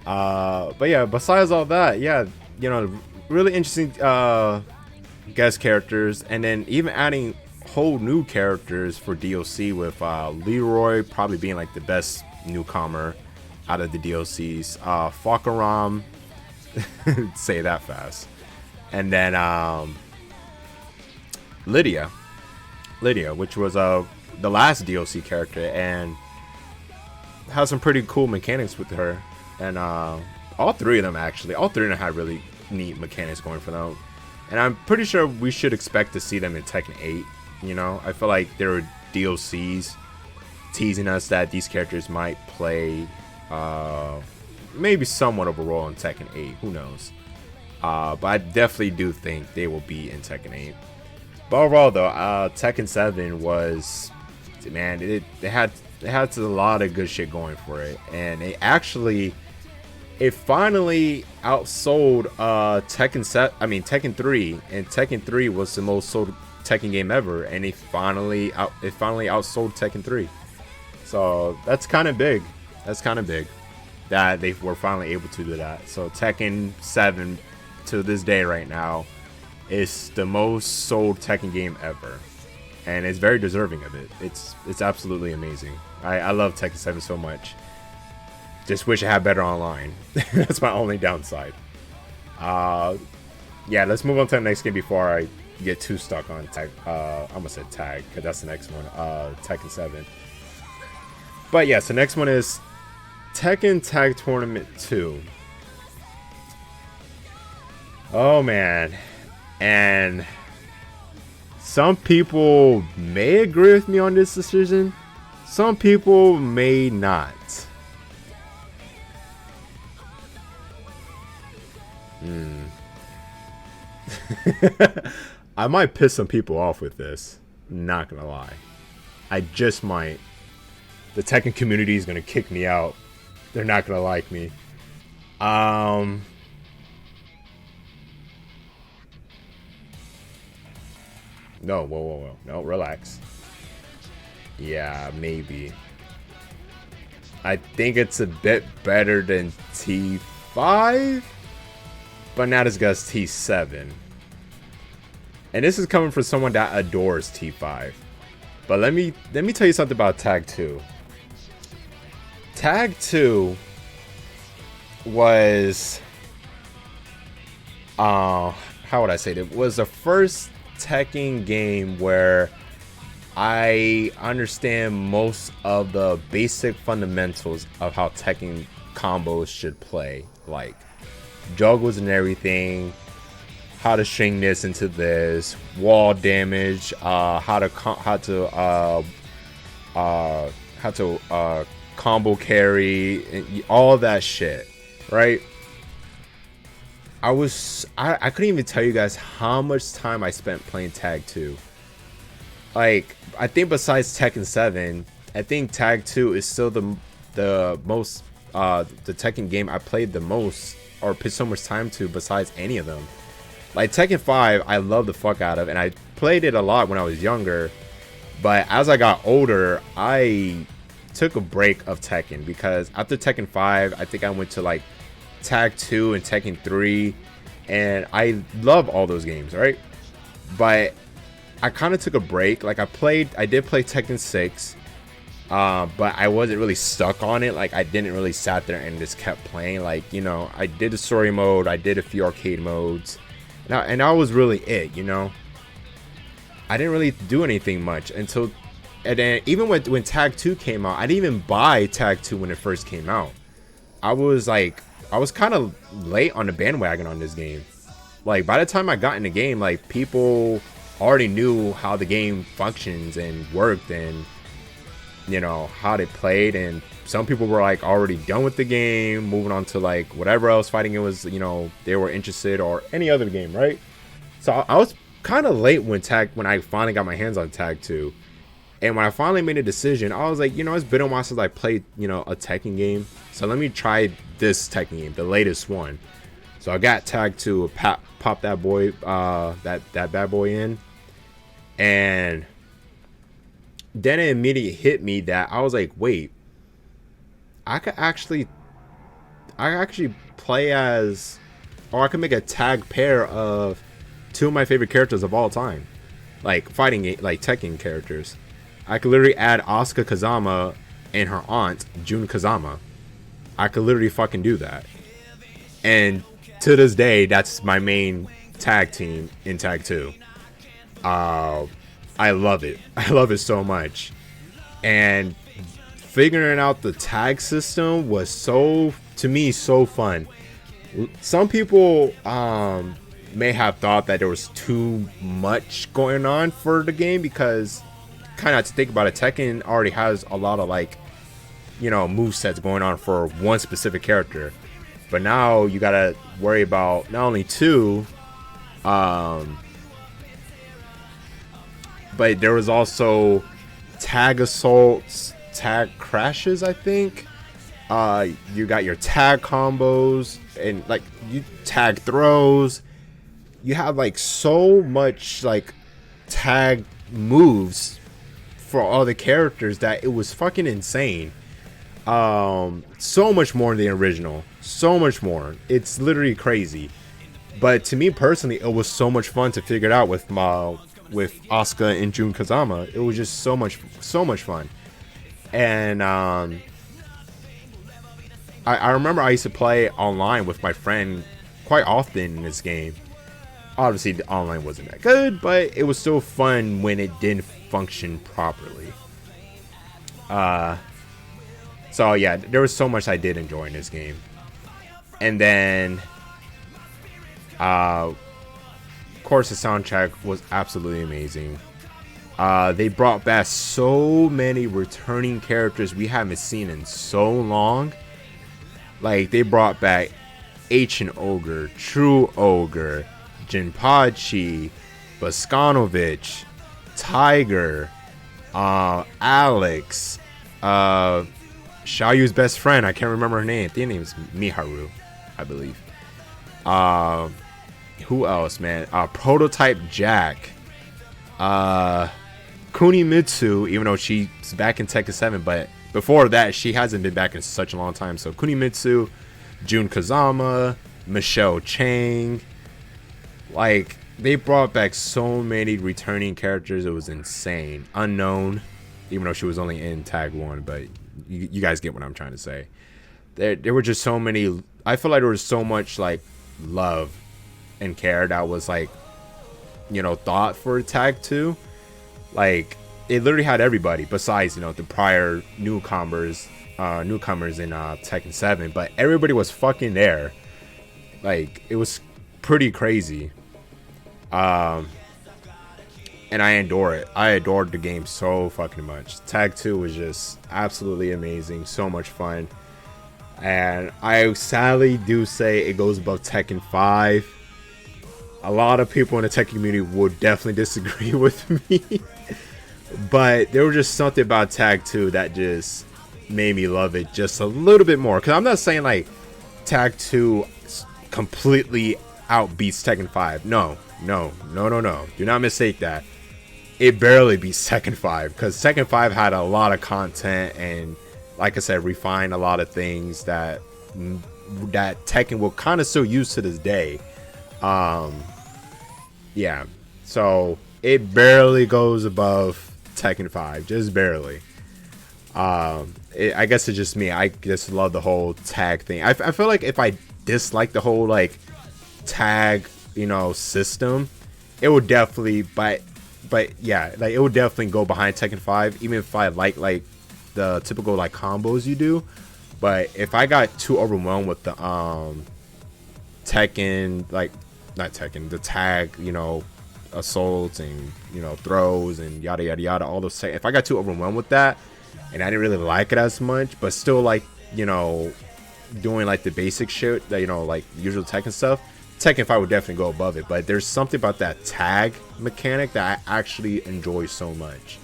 Speaker 1: But yeah, besides all that, yeah, you know, really interesting guest characters, and then even adding whole new characters for DLC, with Leroy probably being like the best newcomer out of the DLCs. Fakaram, say that fast. And then Lydia, which was the last DLC character, and has some pretty cool mechanics with her. And all three of them had really neat mechanics going for them. And I'm pretty sure we should expect to see them in Tekken 8. You know, I feel like there were DLCs teasing us that these characters might play maybe somewhat of a role in Tekken 8. Who knows? But I definitely do think they will be in Tekken 8. But overall, though, Tekken 7 was, man, it had a lot of good shit going for it, and it finally outsold Tekken 3, and Tekken 3 was the most sold Tekken game ever, and it finally outsold Tekken 3. So that's kind of big. That they were finally able to do that. So Tekken 7 to this day right now is the most sold Tekken game ever, and it's very deserving of it. It's absolutely amazing. I love Tekken 7 so much. Just wish I had better online. That's my only downside. Yeah, let's move on to the next game before I get too stuck on tag. I almost said tag, because that's the next one. Tekken 7. But yeah, so next one is Tekken Tag Tournament 2. Oh man. And some people may agree with me on this decision. Some people may not. I might piss some people off with this. Not gonna lie. I just might. The Tekken community is gonna kick me out. They're not gonna like me. No, whoa. No, relax. Yeah, maybe. I think it's a bit better than T5, but not as good as T7. And this is coming from someone that adores T5. But let me tell you something about Tag 2. Tag 2 was how would I say it? It was the first Tekken game where I understand most of the basic fundamentals of how Tekken combos should play, like juggles and everything, how to string this into this, wall damage, how to combo carry, and all that shit, right? I couldn't even tell you guys how much time I spent playing Tag 2. Like, I think besides Tekken 7, I think Tag 2 is still the most the Tekken game I played the most or put so much time to besides any of them. Like Tekken 5, I love the fuck out of, and I played it a lot when I was younger. But as I got older, I took a break of Tekken because after Tekken 5, I think I went to like Tag 2 and Tekken 3, and I love all those games, right? But I kind of took a break. Like I did play Tekken 6, but I wasn't really stuck on it. Like I didn't really sat there and just kept playing. Like, you know, I did the story mode, I did a few arcade modes, and that was really it, you know. I didn't really do anything much until, and then even when Tag 2 came out, I didn't even buy Tag 2 when it first came out. I was kind of late on the bandwagon on this game. Like by the time I got in the game, like people already knew how the game functions and worked, and you know how they played, and some people were like already done with the game, moving on to like whatever else fighting it was, you know, they were interested, or any other game, right? So I was kind of late when I finally got my hands on Tag 2. And when I finally made a decision, I was like, you know, it's been a while since I played, you know, a Tekken game. So let me try this Tekken game, the latest one. So I got Tag 2, pop that boy, that bad boy in. And then it immediately hit me that I was like, wait, I could actually play as, or I could make a tag pair of two of my favorite characters of all time, like fighting like Tekken characters. I could literally add Asuka Kazama and her aunt Jun Kazama. I could literally fucking do that, and to this day, that's my main tag team in Tag 2. I love it. I love it so much, and figuring out the tag system was to me so fun. Some people may have thought that there was too much going on for the game, because kind of to think about it, Tekken already has a lot of like, you know, movesets going on for one specific character, but now you gotta worry about not only two, but there was also tag assaults, tag crashes, I think. You got your tag combos, and like you tag throws. You have like so much like tag moves for all the characters that it was fucking insane. So much more than the original, so much more. It's literally crazy. But to me personally, it was so much fun to figure it out with Asuka and Jun Kazama. It was just so much fun. And I remember I used to play online with my friend quite often in this game. Obviously, the online wasn't that good, but it was still fun when it didn't function properly. So yeah, there was so much I did enjoy in this game. And then, of course, the soundtrack was absolutely amazing. They brought back so many returning characters we haven't seen in so long. Like, they brought back Ancient Ogre, True Ogre, Jinpachi, Boskanovich, Tiger, Alex, Xiaoyu's best friend. I can't remember her name. I think her name is Miharu, I believe. Who else, man? Prototype Jack. Kunimitsu, even though she's back in Tekken 7, but before that, she hasn't been back in such a long time. So Kunimitsu, Jun Kazama, Michelle Chang. Like, they brought back so many returning characters. It was insane. Unknown, even though she was only in Tag 1, but you guys get what I'm trying to say. There were just so many. I feel like there was so much, like, love and care that was, like, you know, thought for Tag 2. Like, it literally had everybody besides, you know, the prior newcomers in Tekken 7, but everybody was fucking there. Like, it was pretty crazy. And I adore it. I adored the game so fucking much. Tag 2 was just absolutely amazing, so much fun. And I sadly do say it goes above Tekken 5. A lot of people in the Tekken community would definitely disagree with me. But there was just something about Tag 2 that just made me love it just a little bit more. Because I'm not saying, like, Tag 2 completely outbeats Tekken 5. No. Do not mistake that. It barely beats Tekken 5. Because Tekken 5 had a lot of content and, like I said, refined a lot of things that Tekken will kind of still use to this day. Yeah. So, it barely goes above Tekken 5, just barely. I guess it's just me. I just love the whole tag thing. I feel like if I dislike the whole, like, tag, you know, system, it would definitely, but yeah, like, it would definitely go behind Tekken 5, even if I like the typical, like, combos you do. But if I got too overwhelmed with the Tekken, like, not Tekken, the tag, you know, assaults and, you know, throws and yada yada yada, all those, if I got too overwhelmed with that and I didn't really like it as much, but still, like, you know, doing, like, the basic shit that, you know, like usual Tekken stuff, Tekken 5 would definitely go above it. But there's something about that tag mechanic that I actually enjoy so much.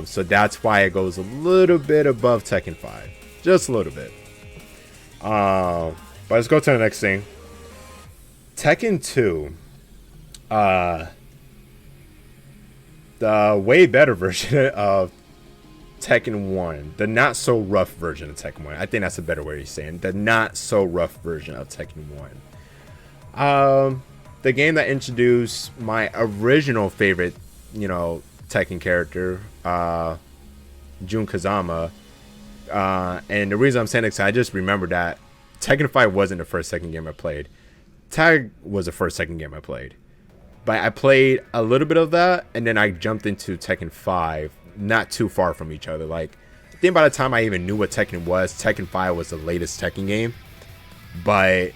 Speaker 1: So that's why it goes a little bit above Tekken 5, just a little bit. But let's go to the next thing. Tekken 2. The way better version of Tekken 1, the not so rough version of Tekken 1. I think that's a better way of saying the not so rough version of Tekken 1. The game that introduced my original favorite, you know, Tekken character, Jun Kazama. And the reason I'm saying it is I just remember that Tekken 5 wasn't the first Tekken game I played. Tag was the first Tekken game I played. But I played a little bit of that, and then I jumped into Tekken 5, not too far from each other. Like, I think by the time I even knew what Tekken was, Tekken 5 was the latest Tekken game. But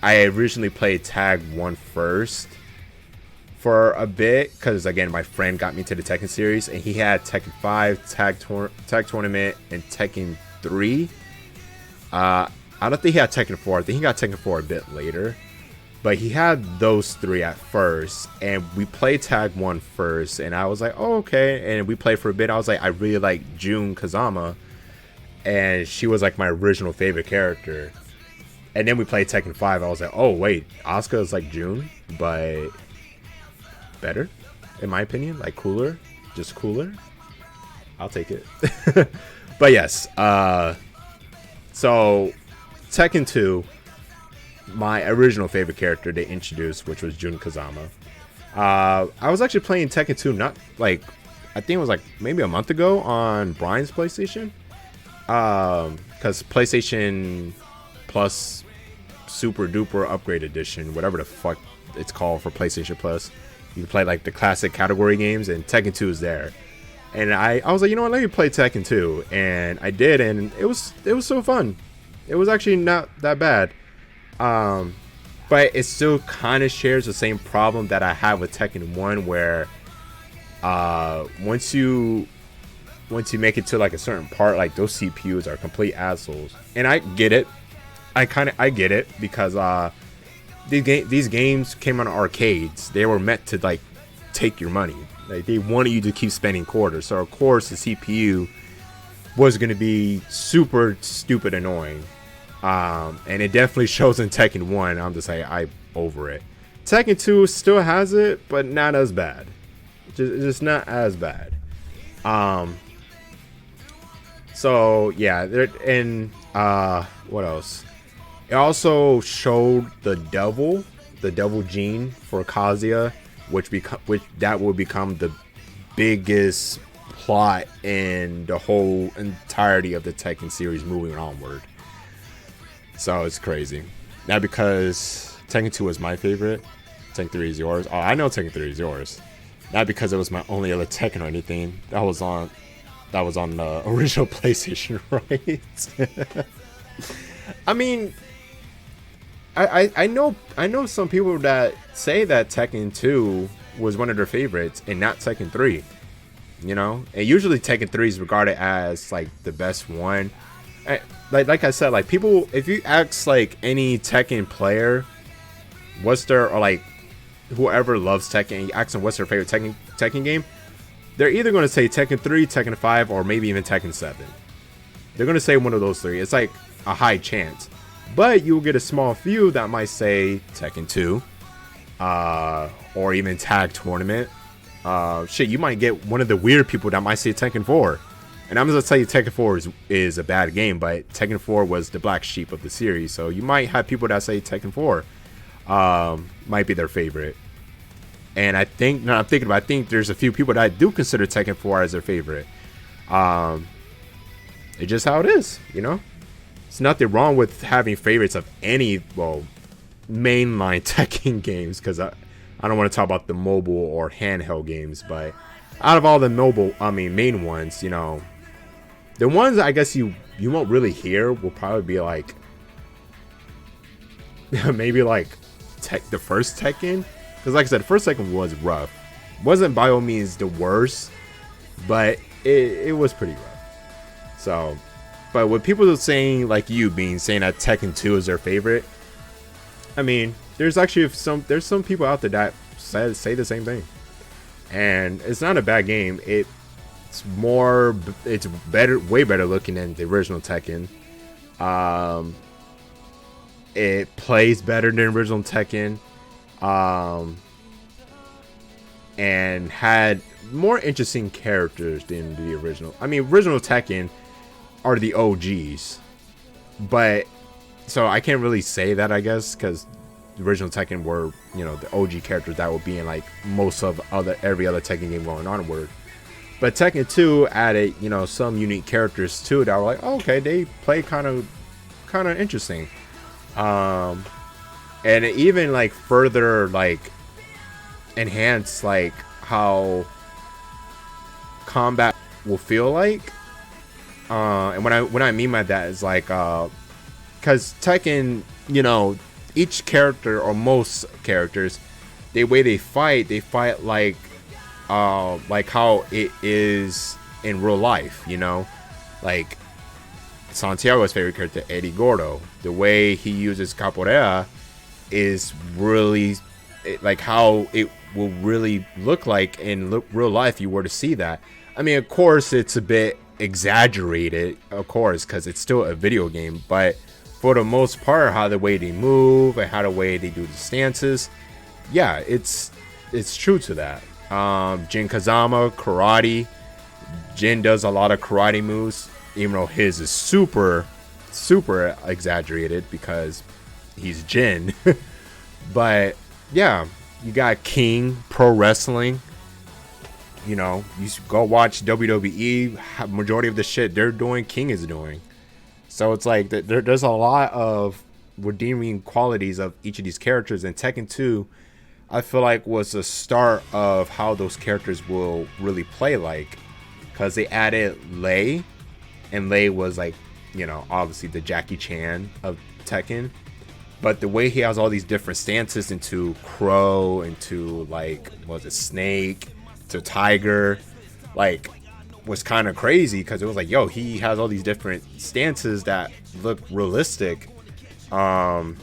Speaker 1: I originally played Tag 1 first for a bit, because, again, my friend got me to the Tekken series, and he had Tekken 5, Tag Tournament, and Tekken 3. I don't think he had Tekken 4. I think he got Tekken 4 a bit later. But he had those three at first, and we played Tag 1 first, and I was like, oh, okay. And we played for a bit. I was like, I really like Jun Kazama, and she was like my original favorite character. And then we played Tekken 5. I was like, oh, wait, Asuka is like Jun, but better, in my opinion. Like, cooler, just cooler. I'll take it. But yes, so Tekken 2, my original favorite character they introduced, which was Jun Kazama. I was actually playing Tekken 2 not like I think it was like maybe a month ago on Brian's PlayStation. Because PlayStation Plus Super Duper Upgrade Edition, whatever the fuck it's called for PlayStation Plus, you can play like the classic category games, and Tekken 2 is there. And I was like, you know what, let me play Tekken 2, and I did, and it was so fun. It was actually not that bad. But it still kind of shares the same problem that I have with Tekken 1, where once you make it to like a certain part, like those CPUs are complete assholes. And I get it. I get it, because these games came on arcades. They were meant to like take your money. Like they wanted you to keep spending quarters. So of course the CPU was going to be super stupid annoying. And it definitely shows in Tekken 1. I'm just like, I over it. Tekken 2 still has it, but not as bad. Just not as bad. So yeah, and what else? It also showed the devil gene for Kazuya, which that will become the biggest plot in the whole entirety of the Tekken series moving onward. So it's crazy. Not because Tekken 2 is my favorite. Tekken 3 is yours. Oh, I know Tekken 3 is yours. Not because it was my only other Tekken or anything. That was on the original PlayStation, right? I mean, I know some people that say that Tekken 2 was one of their favorites and not Tekken 3. You know, and usually Tekken 3 is regarded as like the best one. Like I said, like people, if you ask like any Tekken player, what's their, or like whoever loves Tekken, you ask them what's their favorite Tekken game, they're either going to say Tekken 3, Tekken 5, or maybe even Tekken 7. They're going to say one of those three. It's like a high chance. But you'll get a small few that might say Tekken 2, or even Tag Tournament. Shit, you might get one of the weird people that might say Tekken 4. And I'm going to tell you Tekken 4 is a bad game, but Tekken 4 was the black sheep of the series. So you might have people that say Tekken 4 might be their favorite. And I think there's a few people that do consider Tekken 4 as their favorite. It's just how it is, you know? There's nothing wrong with having favorites of any, mainline Tekken games, because I don't want to talk about the mobile or handheld games, but out of all the main ones, you know, the ones I guess you won't really hear will probably be like maybe like the first Tekken, because like I said, the first Tekken was rough. Wasn't by all means the worst, but it was pretty rough. So, but what people are saying, like you saying that Tekken 2 is their favorite, I mean, there's actually some people out there that say the same thing. And it's not a bad game. It's better, way better looking than the original Tekken. It plays better than the original Tekken. And had more interesting characters than the original. I mean, original Tekken are the OGs, but so I can't really say that, I guess, because the original Tekken were, you know, the OG characters that would be in like most of every other Tekken game going onward. But Tekken 2 added, you know, some unique characters too that were like, oh, okay, they play kind of interesting. And it even like further like enhance like how combat will feel like. And what I mean by that is like, because Tekken, you know, each character or most characters, the way they fight like how it is in real life, you know, like Santiago's favorite character, Eddie Gordo, the way he uses capoeira is really like how it will really look like in real life if you were to see that. I mean, of course, it's a bit exaggerated, of course, because it's still a video game, but for the most part, how the way they move and how the way they do the stances, yeah, it's true to that. Jin Kazama, karate. Jin does a lot of karate moves, even though his is super exaggerated because he's Jin. But yeah, you got King Pro Wrestling. you know, you go watch WWE, majority of the shit they're doing, King is doing. So it's like there's a lot of redeeming qualities of each of these characters. And Tekken 2, I feel like, was the start of how those characters will really play like. Because they added Lei, and Lei was like, you know, obviously the Jackie Chan of Tekken. But the way he has all these different stances into Crow, into like, what was it, Snake, to Tiger, like, was kind of crazy because it was like, yo, he has all these different stances that look realistic. And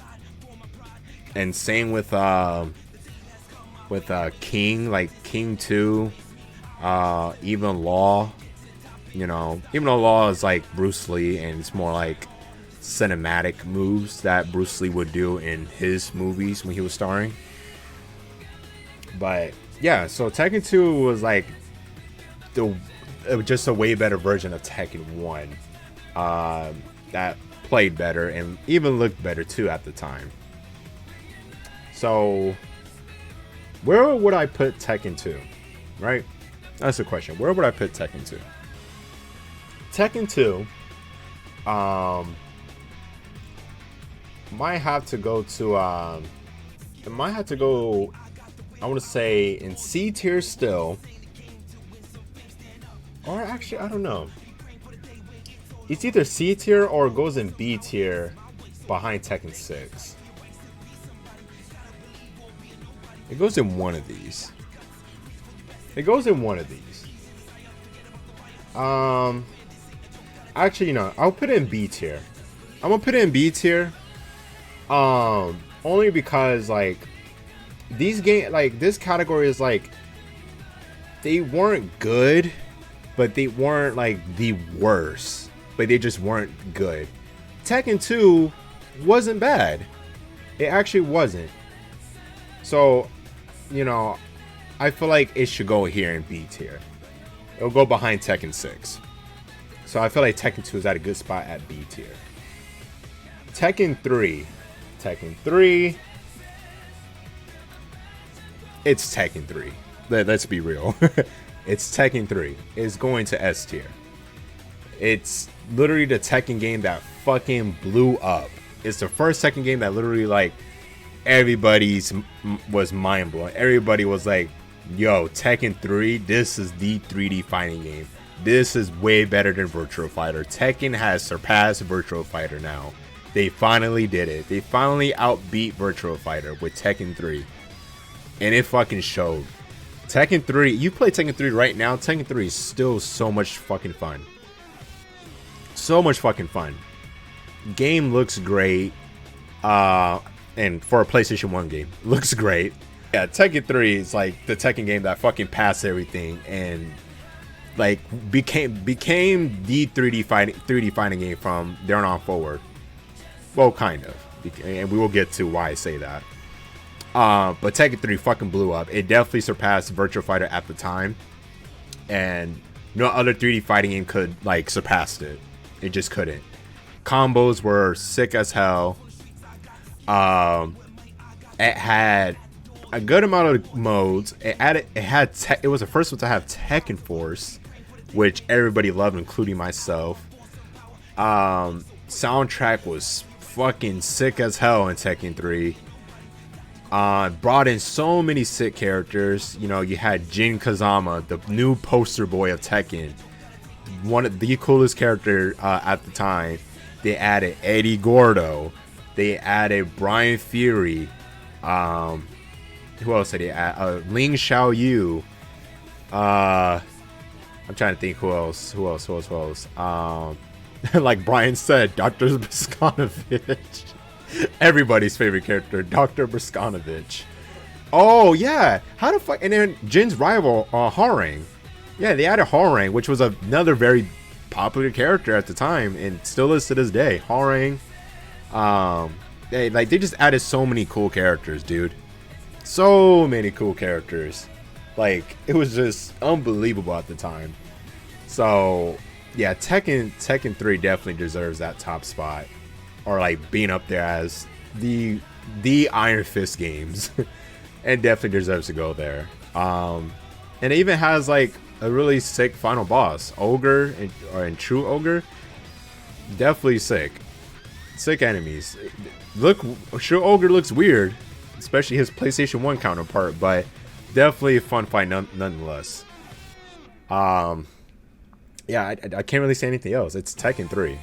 Speaker 1: same with King, like King 2, even Law. You know, even though Law is like Bruce Lee and it's more like cinematic moves that Bruce Lee would do in his movies when he was starring. But yeah, so Tekken 2 was like just a way better version of Tekken 1 that played better and even looked better too at the time. So where would I put Tekken 2? Right? That's the question. Where would I put Tekken 2? Tekken 2 might have to go to it might have to go, I want to say, in C tier still, or actually I don't know, it's either C tier or it goes in B tier behind Tekken 6. It goes in one of these. Actually, you know, I'll put it in B tier. I'm gonna put it in B tier. Only because like these this category is like, they weren't good, but they weren't like the worst, but they just weren't good. Tekken 2 wasn't bad. It actually wasn't. So, you know, I feel like it should go here in B tier. It'll go behind Tekken 6. So I feel like Tekken 2 is at a good spot at B tier. Tekken 3. It's Tekken 3. Let's be real. It's Tekken 3. It's going to S tier. It's literally the Tekken game that fucking blew up. It's the first Tekken game that literally, like, everybody's was mind blowing. Everybody was like, yo, Tekken 3, this is the 3D fighting game. This is way better than Virtua Fighter. Tekken has surpassed Virtua Fighter now. They finally did it. They finally outbeat Virtua Fighter with Tekken 3. And it fucking showed. Tekken 3, you play Tekken 3 right now, Tekken 3 is still so much fucking fun. So much fucking fun. Game looks great. And for a PlayStation 1 game, looks great. Yeah, Tekken 3 is like the Tekken game that fucking passed everything and like became the 3D fighting game from there on forward. Well, kind of, and we will get to why I say that. But Tekken 3 fucking blew up. It definitely surpassed Virtua Fighter at the time, and no other 3D fighting game could like surpass it. It just couldn't. Combos were sick as hell. It had a good amount of modes. It was the first one to have Tekken Force, which everybody loved, including myself. Soundtrack was fucking sick as hell in Tekken 3. Brought in so many sick characters. You know, you had Jin Kazama, the new poster boy of Tekken, one of the coolest character at the time. They added Eddie Gordo. They added Brian Fury. Who else did they add? Ling Xiaoyu. I'm trying to think who else. Like Brian said, Dr. Boskanovich. Everybody's favorite character, Dr. Boskanovich. Oh yeah, how the fuck? And then Jin's rival, Harang. Yeah, they added Harang, which was another very popular character at the time, and still is to this day. Harang. They just added so many cool characters, dude. So many cool characters. Like, it was just unbelievable at the time. So yeah, Tekken 3 definitely deserves that top spot, or like being up there as the Iron Fist games. And definitely deserves to go there. And And it even has like a really sick final boss, Ogre and True Ogre. Definitely sick. Sick enemies. Look, True Ogre looks weird, especially his PlayStation 1 counterpart, but definitely a fun fight nonetheless. Yeah, I can't really say anything else. It's Tekken 3.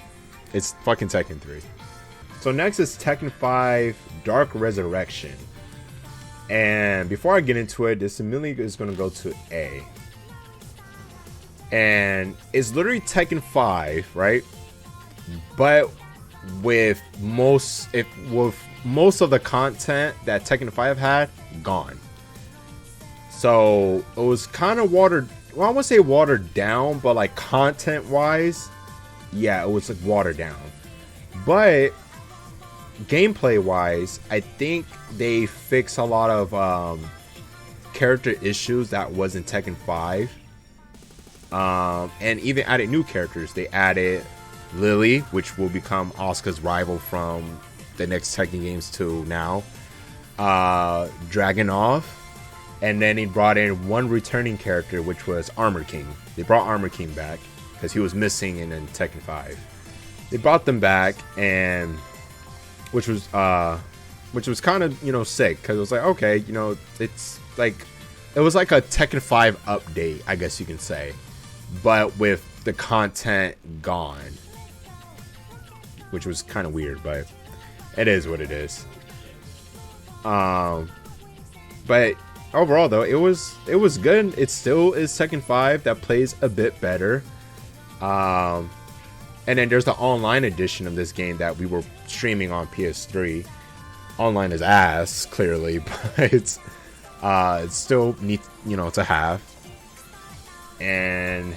Speaker 1: It's fucking Tekken 3. So next is Tekken 5 Dark Resurrection. And before I get into it, this immediately is going to go to A. And it's literally Tekken 5, right? But with most of the content that Tekken 5 had gone. So it was kind of watered, well, I won't say watered down, but like content wise, yeah, it was like watered down. But gameplay wise, I think they fixed a lot of character issues that was in Tekken 5. And even added new characters. They added Lily, which will become Asuka's rival from the next Tekken games to now. Dragunov. And then he brought in one returning character, which was Armor King. They brought Armor King back because he was missing in Tekken 5. They brought them back, and which was kind of, you know, sick, because it was like, okay, you know, it's like, it was like a Tekken 5 update, I guess you can say, but with the content gone, which was kind of weird, but it is what it is. But overall though, it was good. It still is Tekken 5 that plays a bit better. And then there's the online edition of this game that we were streaming on PS3. Online is ass, clearly, but it's still neat, you know, to have. And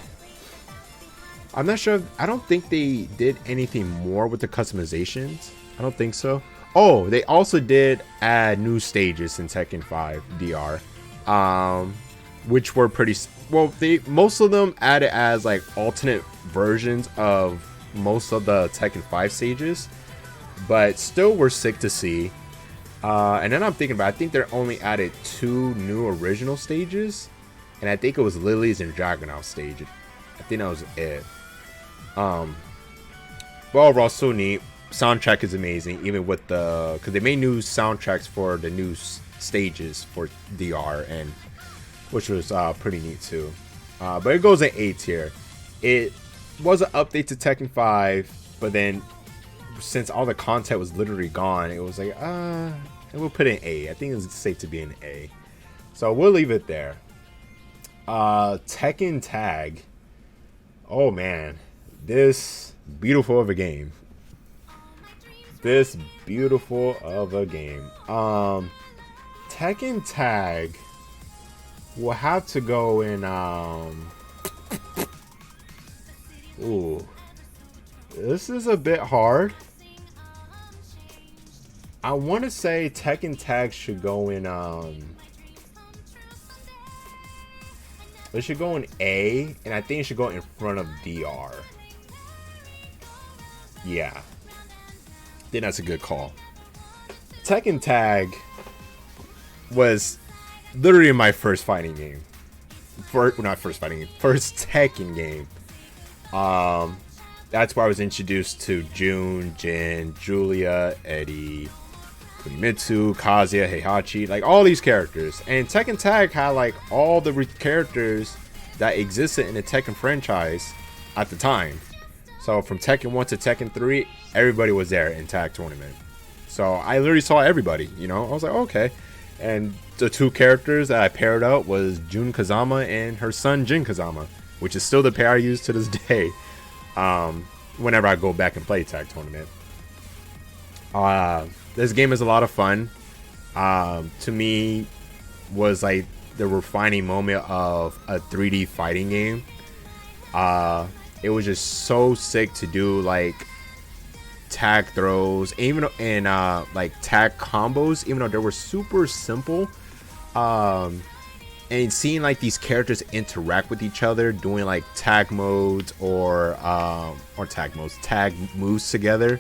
Speaker 1: I'm not sure. I don't think they did anything more with the customizations. I don't think so. Oh, they also did add new stages in Tekken 5 DR, which were pretty well. Most of them added as like alternate versions of most of the Tekken 5 stages, but still were sick to see. And then I'm thinking about, I think they only added 2 new original stages, and I think it was Lily's and Dragunov stage. I think that was it. But overall, so neat. Soundtrack is amazing, even with the, because they made new soundtracks for the new stages for DR, and which was pretty neat too. But it goes in A tier. It was an update to Tekken 5, but then since all the content was literally gone, it was like, we'll put it in A. I think it's safe to be in A. So we'll leave it there. Tekken Tag. Oh man, this beautiful of a game. This beautiful of a game. Tekken Tag will have to go in. Ooh, this is a bit hard. I want to say Tekken Tag should go in. It should go in A, and I think it should go in front of DR. Yeah. I think that's a good call. Tekken Tag was literally my first fighting game. First Tekken game. That's where I was introduced to Jun, Jin, Julia, Eddie, Kunimitsu, Kazuya, Heihachi, like all these characters. And Tekken Tag had like all the characters that existed in the Tekken franchise at the time. So from Tekken 1 to Tekken 3, everybody was there in Tag Tournament. So I literally saw everybody, you know. I was like, okay. And the 2 characters that I paired up was Jun Kazama and her son Jin Kazama, which is still the pair I use to this day. Whenever I go back and play Tag Tournament. This game is a lot of fun. To me, was like the refining moment of a 3D fighting game. It was just so sick to do like tag throws, even and like tag combos, even though they were super simple. And seeing like these characters interact with each other, doing like tag modes or tag moves together.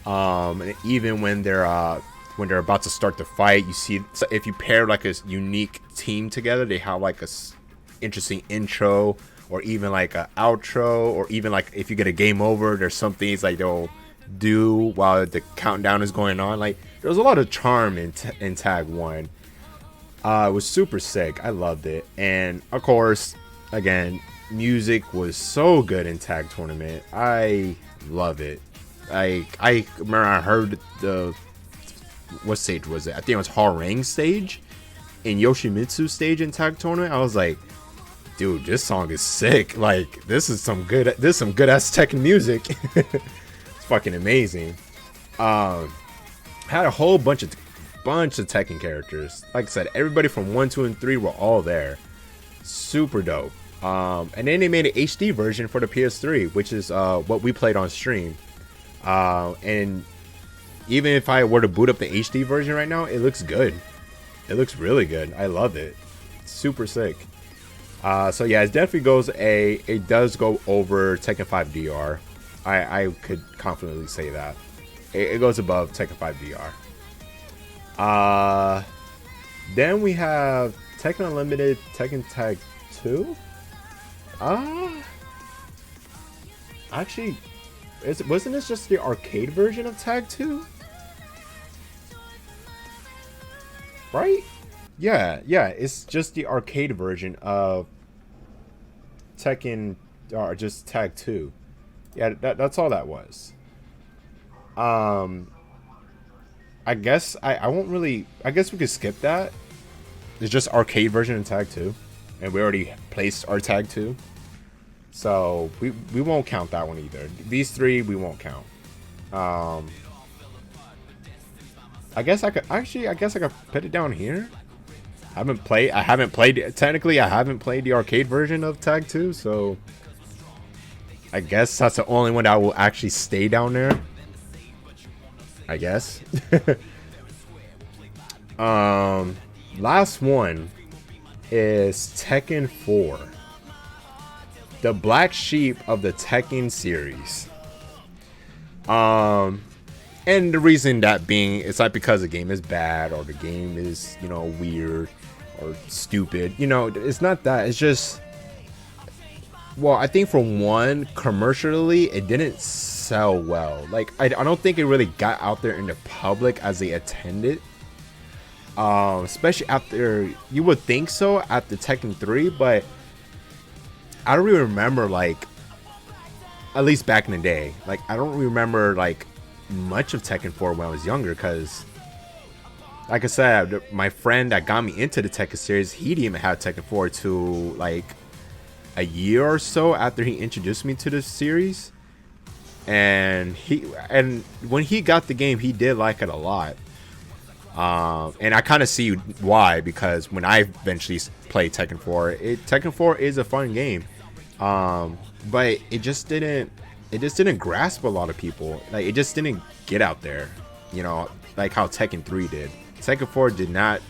Speaker 1: And even when they're about to start the fight, you see, so if you pair like a unique team together, they have like interesting intro, or even like a outro, or even like if you get a game over, there's some things like they'll do while the countdown is going on. Like there's a lot of charm in Tag 1. It was super sick. I loved it. And of course, again, music was so good in Tag Tournament. I love it. I remember I heard what stage was it? I think it was Harang stage and Yoshimitsu stage in Tag Tournament. I was like, dude, this song is sick. Like this is some good ass Tekken music. It's fucking amazing. Had a whole bunch of Tekken characters. Like I said, everybody from 1, 2, and 3 were all there. Super dope. And then they made an HD version for the PS3, which is what we played on stream. And even if I were to boot up the HD version right now, it looks good. It looks really good. I love it. It's super sick. So yeah, it definitely goes it does go over Tekken 5 DR. I could confidently say that. It goes above Tekken 5 DR. Then we have Tekken Unlimited, Tekken Tag 2. Actually, wasn't this just the arcade version of Tag 2? Right? Yeah, it's just the arcade version of Tekken, or just Tag 2. Yeah, that's all that was. I guess I won't really. I guess we could skip that. It's just arcade version of Tag 2, and we already placed our Tag 2, so we won't count that one either. These three we won't count. I guess I could put it down here. I haven't played technically I haven't played the arcade version of Tag 2, so I guess that's the only one that will actually stay down there. I guess. Last one is Tekken 4. The black sheep of the Tekken series. And the reason that being, it's not because the game is bad or the game is, weird or stupid. It's not that. It's just, well, I think for one, commercially, it didn't sell well. Like, I don't think it really got out there in the public as they attended. Especially after, you would think so after Tekken 3, but I don't really remember, like, at least back in the day, like, I don't remember, like, much of Tekken 4 when I was younger, because like I said, my friend that got me into the Tekken series, he didn't even have Tekken 4 to like a year or so after he introduced me to the series, and when he got the game, he did like it a lot. And I kind of see why, because when I eventually played Tekken 4, Tekken 4 is a fun game, but it just didn't grasp a lot of people. Like, it just didn't get out there, like how Tekken 3 did. Tekken 4 did not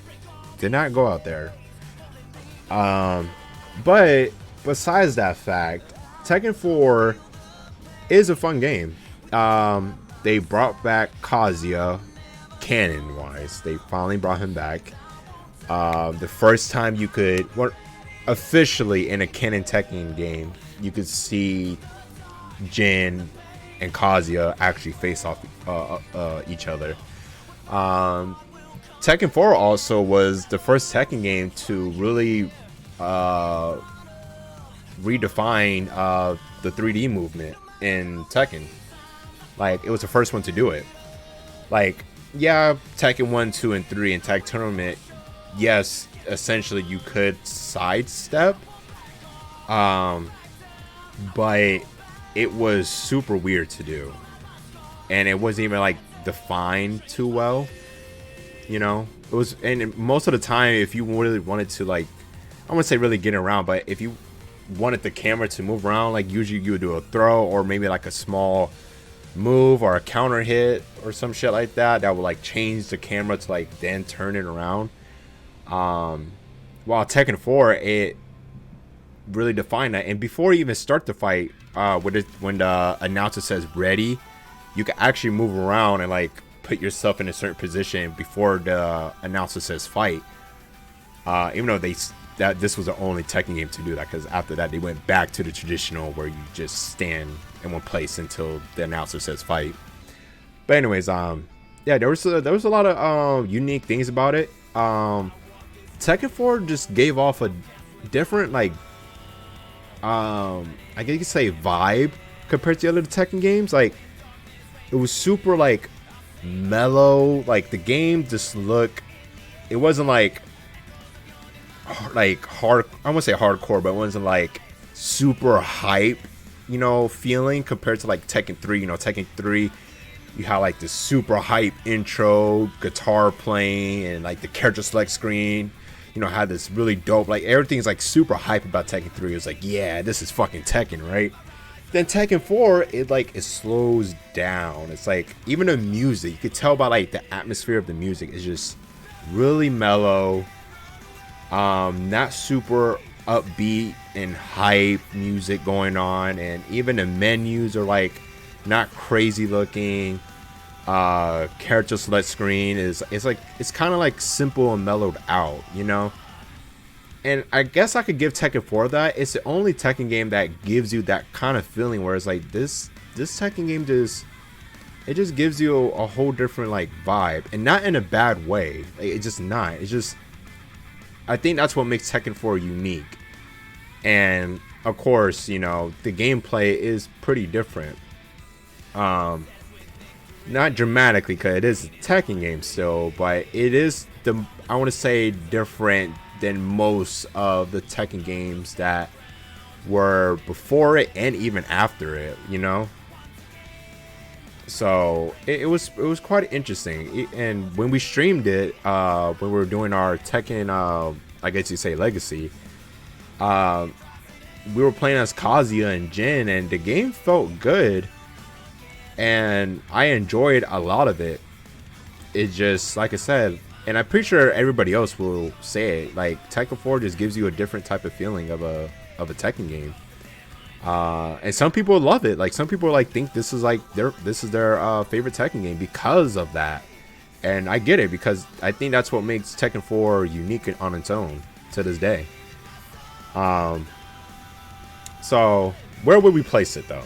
Speaker 1: go out there. But besides that fact, Tekken 4 is a fun game. They brought back Kazuya, canon wise. They finally brought him back. The first time you could, officially in a canon Tekken game, you could see Jin and Kazuya actually face off each other. Tekken 4 also was the first Tekken game to really redefine the 3D movement in Tekken. Like, it was the first one to do it. Like, yeah, Tekken 1, 2, and 3 in Tag Tournament, yes, essentially you could sidestep, but it was super weird to do, and it wasn't even like defined too well. It was, and most of the time, if you really wanted to, like, I wouldn't say really get around, but if you wanted the camera to move around, like, usually you would do a throw or maybe like a small move or a counter hit or some shit like that would like change the camera to like then turn it around. While Tekken 4, it really defined that. And before you even start the fight, when the announcer says ready, you can actually move around and like put yourself in a certain position before the announcer says fight. Even though they that this was the only Tekken game to do that, because after that they went back to the traditional where you just stand in one place until the announcer says fight. But anyways, yeah, there was a lot of unique things about it. Tekken 4 just gave off a different, like, I guess you could say vibe compared to the other Tekken games. Like, it was super like mellow. Like, the game just looked, it wasn't like hard, I wouldn't say hardcore, but it wasn't like super hype, you know, feeling compared to like Tekken 3. You know, Tekken 3, you had like this super hype intro, guitar playing, and like the character select screen, you know, had this really dope, like everything's like super hype about Tekken 3. It was like, yeah, this is fucking Tekken, right? Then Tekken 4, it slows down. It's like, even the music, you could tell by like the atmosphere of the music is just really mellow, not super upbeat and hype music going on, and even the menus are like not crazy looking. Character select screen is, it's kind of like simple and mellowed out, you know. And I guess I could give Tekken 4 that. It's the only Tekken game that gives you that kind of feeling where it's like this Tekken game just gives you a whole different like vibe, and not in a bad way. It's just not. It's just, I think that's what makes Tekken 4 unique. And of course, you know, the gameplay is pretty different. Not dramatically, because it is a Tekken game still, but it is I want to say different than most of the Tekken games that were before it and even after it, you know. So it was quite interesting. And when we streamed it, when we were doing our Tekken, I guess you say Legacy, we were playing as Kazuya and Jin, and the game felt good, and I enjoyed a lot of it. It just, like I said, and I'm pretty sure everybody else will say it, like Tekken 4 just gives you a different type of feeling of a Tekken game. And some people love it. Like, some people like think this is like their favorite Tekken game because of that. And I get it, because I think that's what makes Tekken 4 unique on its own to this day. So where would we place it though?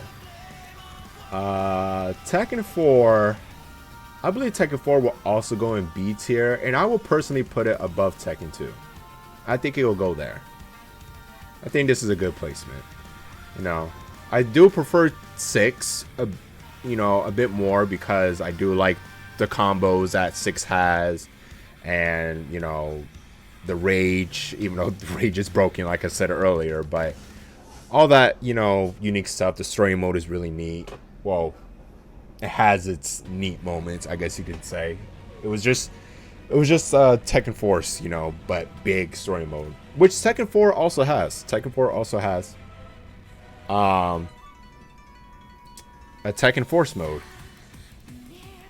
Speaker 1: Tekken 4, I believe Tekken 4 will also go in B tier, and I will personally put it above Tekken 2. I think it will go there. I think this is a good placement. You know, I do prefer 6, you know, a bit more, because I do like the combos that 6 has, and, you know, the rage, even though the rage is broken, like I said earlier, but all that, you know, unique stuff. The story mode is really neat. Well, it has its neat moments, I guess you could say. It was just Tekken Force, you know, but big story mode, which Tekken 4 also has. Tekken 4 also has a Tekken Force mode,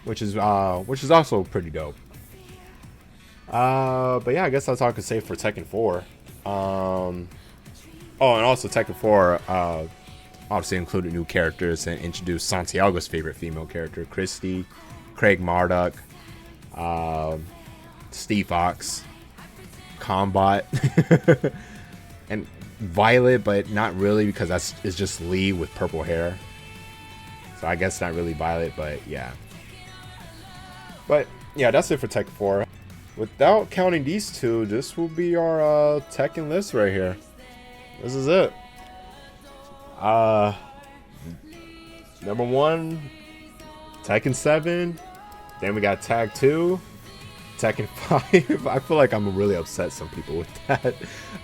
Speaker 1: which is also pretty dope. But yeah, I guess that's all I could say for Tekken 4. Oh, and also Tekken 4 obviously included new characters and introduced Santiago's favorite female character, Christy, Craig Marduk, Steve Fox, Combat, and Violet, but not really, because it's just Lee with purple hair. So I guess not really Violet, but yeah. But yeah, that's it for Tekken 4. Without counting these two, this will be our Tekken list right here. This is it. Number 1, Tekken 7. Then we got Tag 2, Tekken 5. I feel like I'm really upset some people with that.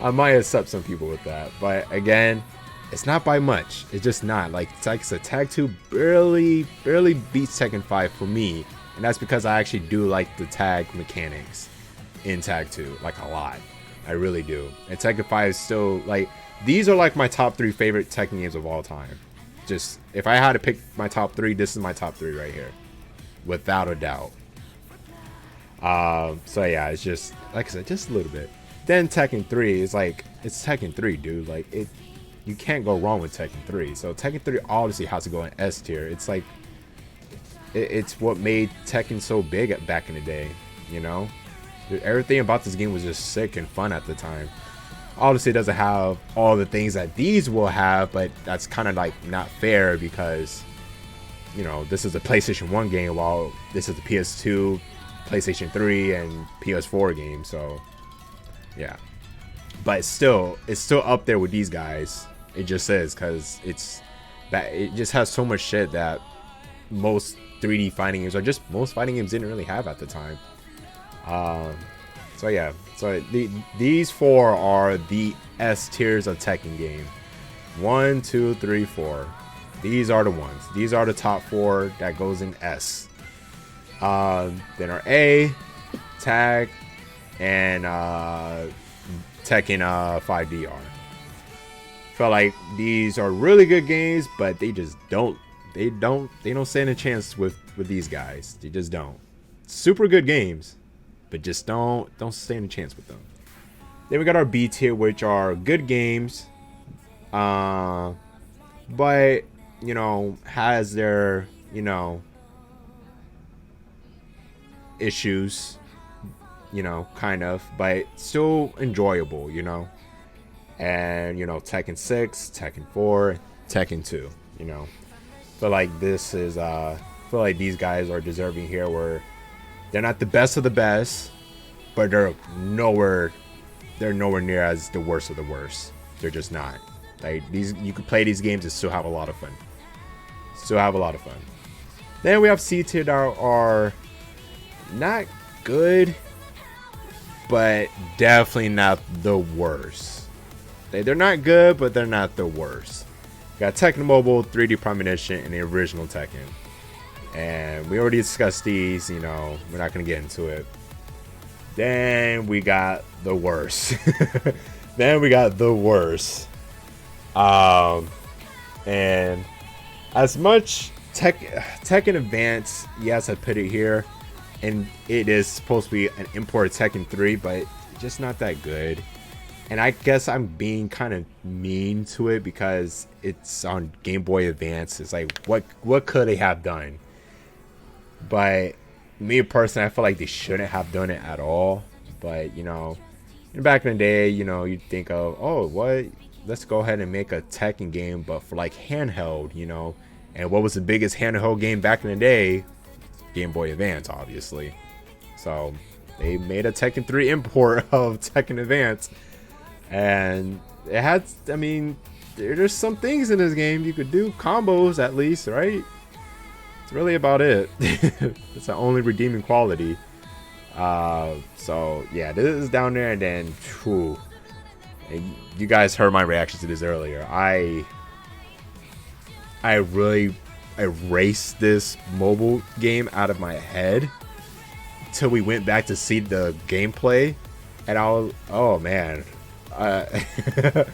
Speaker 1: I might upset some people with that. But again, it's not by much. It's just not. Like I said, Tag 2 barely beats Tekken 5 for me. And that's because I actually do like the tag mechanics in Tag 2. Like, a lot. I really do. And Tekken 5 is still, like, these are like my top 3 favorite Tekken games of all time. Just, if I had to pick my top 3, this is my top 3 right here. Without a doubt. So yeah, it's just, like I said, just a little bit. Then Tekken 3 is like, it's Tekken 3, dude. Like, you can't go wrong with Tekken 3. So Tekken 3 obviously has to go in S tier. It's like, it's what made Tekken so big back in the day, you know? Everything about this game was just sick and fun at the time. Obviously, it doesn't have all the things that these will have, but that's kind of like not fair because, you know, this is a PlayStation 1 game while this is the PS2, PlayStation 3, and PS4 game. So, yeah. But it's still up there with these guys. It just is because it just has so much shit that most 3D fighting games, or just most fighting games, didn't really have at the time. So yeah, so these 4 are the S tiers of Tekken game. 1, 2, 3, 4. These are the ones. These are the top 4 that goes in S. Then are A, Tag, and Tekken 5DR. Felt like these are really good games, but they just don't stand a chance with these guys. They just don't. Super good games, but just don't stand a chance with them. Then we got our B tier, which are good games, but you know, has their, you know, issues, you know, kind of, but still enjoyable, you know. And you know, Tekken 6, Tekken 4, Tekken 2, you know. Feel like this is feel like these guys are deserving here, where they're not the best of the best, but they're nowhere near as the worst of the worst. They're just not. Like, these, you could play these games and still have a lot of fun. Then we have C tier that are not good, but definitely not the worst. They're not good, but they're not the worst. We got Tekken Mobile, 3D Premonition, and the original Tekken. And we already discussed these, you know, we're not going to get into it. Then we got the worst. And as much Tekken Advance, yes, I put it here, and it is supposed to be an import Tekken 3, but just not that good. And I guess I'm being kind of mean to it because it's on Game Boy Advance. It's like, what could they have done? But me personally, I feel like they shouldn't have done it at all. But, you know, back in the day, you know, you'd think of, oh, what? Let's go ahead and make a Tekken game, but for like handheld, you know. And what was the biggest handheld game back in the day? Game Boy Advance, obviously. So they made a Tekken 3 import of Tekken Advance. And it had, I mean, there's some things in this game you could do, combos at least, right? It's really about it. It's the only redeeming quality. So yeah, this is down there, and then whew, you guys heard my reaction to this earlier. I really erased this mobile game out of my head till we went back to see the gameplay, and I was, oh man. I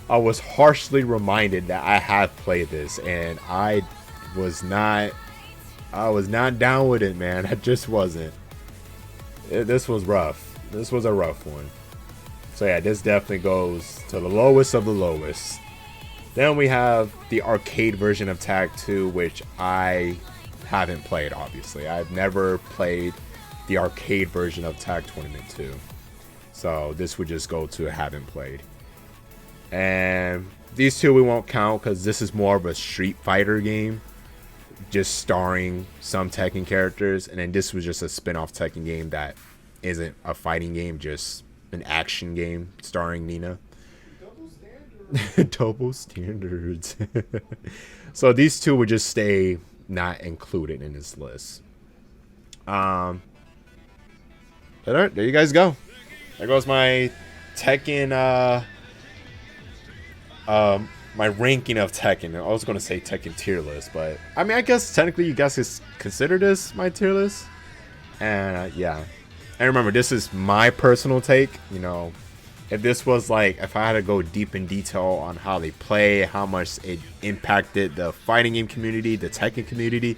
Speaker 1: was harshly reminded that I have played this, and I was not down with it, man. I just wasn't. This was rough. This was a rough one. So yeah, this definitely goes to the lowest of the lowest. Then we have the arcade version of Tag 2, which I haven't played, obviously. I've never played the arcade version of Tag Tournament 2. So this would just go to haven't played. And these two we won't count because this is more of a Street Fighter game, just starring some Tekken characters. And then this was just a spin-off Tekken game that isn't a fighting game, just an action game starring Nina. Double standards. So these two would just stay not included in this list. But all right, there you guys go. There goes my Tekken, my ranking of Tekken. I was going to say Tekken tier list, but I mean, I guess technically you guys could consider this my tier list. And yeah, and remember, this is my personal take. You know, if this was like, if I had to go deep in detail on how they play, how much it impacted the fighting game community, the Tekken community,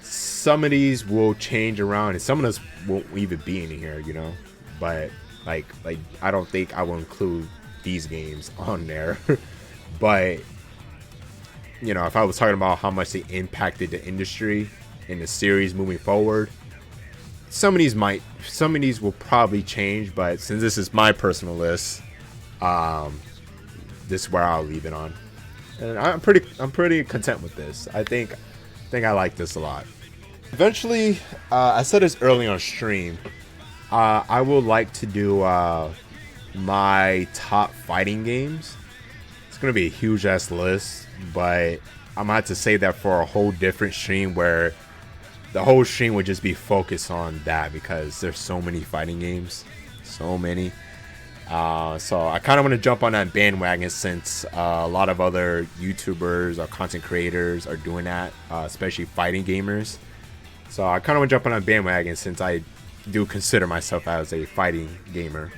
Speaker 1: some of these will change around, and some of this won't even be in here, you know. But like I don't think I will include these games on there. But you know, if I was talking about how much they impacted the industry and the series moving forward, some of these will probably change. But since this is my personal list, This is where I'll leave it on, and I'm pretty content with this. I think I like this a lot. Eventually, I said this early on stream. I would like to do my top fighting games. It's gonna be a huge ass list, but I'm gonna have to save that for a whole different stream where the whole stream would just be focused on that, because there's so many fighting games, so many. So I kind of want to jump on that bandwagon, since a lot of other YouTubers or content creators are doing that, especially fighting gamers. So I kind of want to jump on that bandwagon, since I do consider myself as a fighting gamer.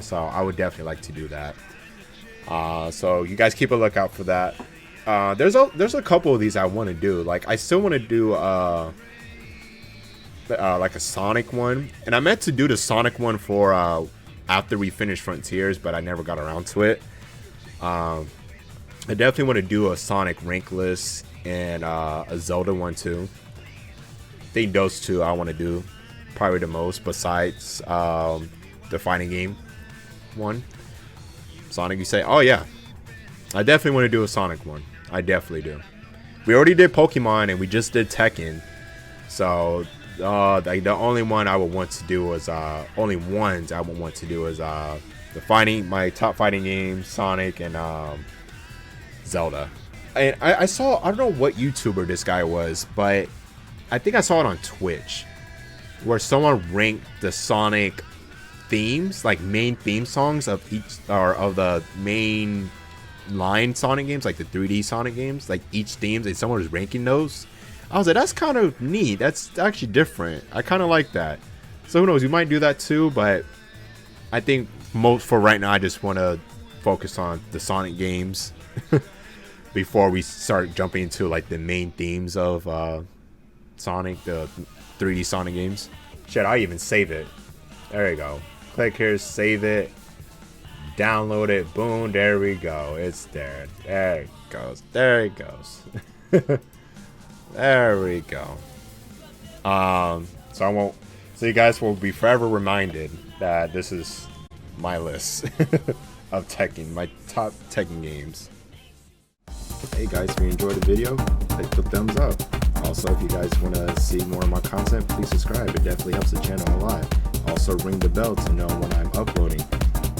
Speaker 1: So I would definitely like to do that. So you guys keep a lookout for that. There's a couple of these I want to do. Like, I still want to do like a Sonic one, and I meant to do the Sonic one for after we finish Frontiers, but I never got around to it. I definitely want to do a Sonic rank list and a Zelda one too. I think those two I want to do probably the most, besides the fighting game one. Sonic, you say? Oh yeah, I definitely want to do a Sonic one. I definitely do. We already did Pokemon and we just did Tekken, so like the only one I would want to do is only ones I would want to do is my top fighting games, Sonic and Zelda. And I saw, I don't know what YouTuber this guy was, but I think I saw it on Twitch, where someone ranked the Sonic themes, like main theme songs of each, or of the main line Sonic games, like the 3D Sonic games, like each themes, and someone was ranking those. I was like, that's kind of neat. That's actually different. I kind of like that. So who knows, we might do that too, but I think most for right now, I just want to focus on the Sonic games before we start jumping into like the main themes of Sonic, the 3D Sonic games. Shit, I even save it. There you go. Click here, save it, download it, boom, there we go. It's there. There it goes. There it goes. There we go. So you guys will be forever reminded that this is my list of Tekken, my top Tekken games. Hey guys, if you enjoyed the video, click the thumbs up. Also, if you guys want to see more of my content, please subscribe. It definitely helps the channel a lot. Also, ring the bell to know when I'm uploading.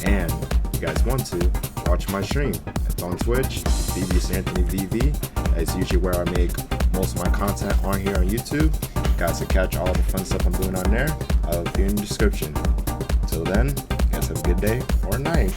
Speaker 1: And if you guys want to, watch my stream. It's on Twitch, VV Anthony VV. That's usually where I make most of my content on here on YouTube. You guys can catch all the fun stuff I'm doing on there. I'll be in the description. Until then, you guys have a good day or night.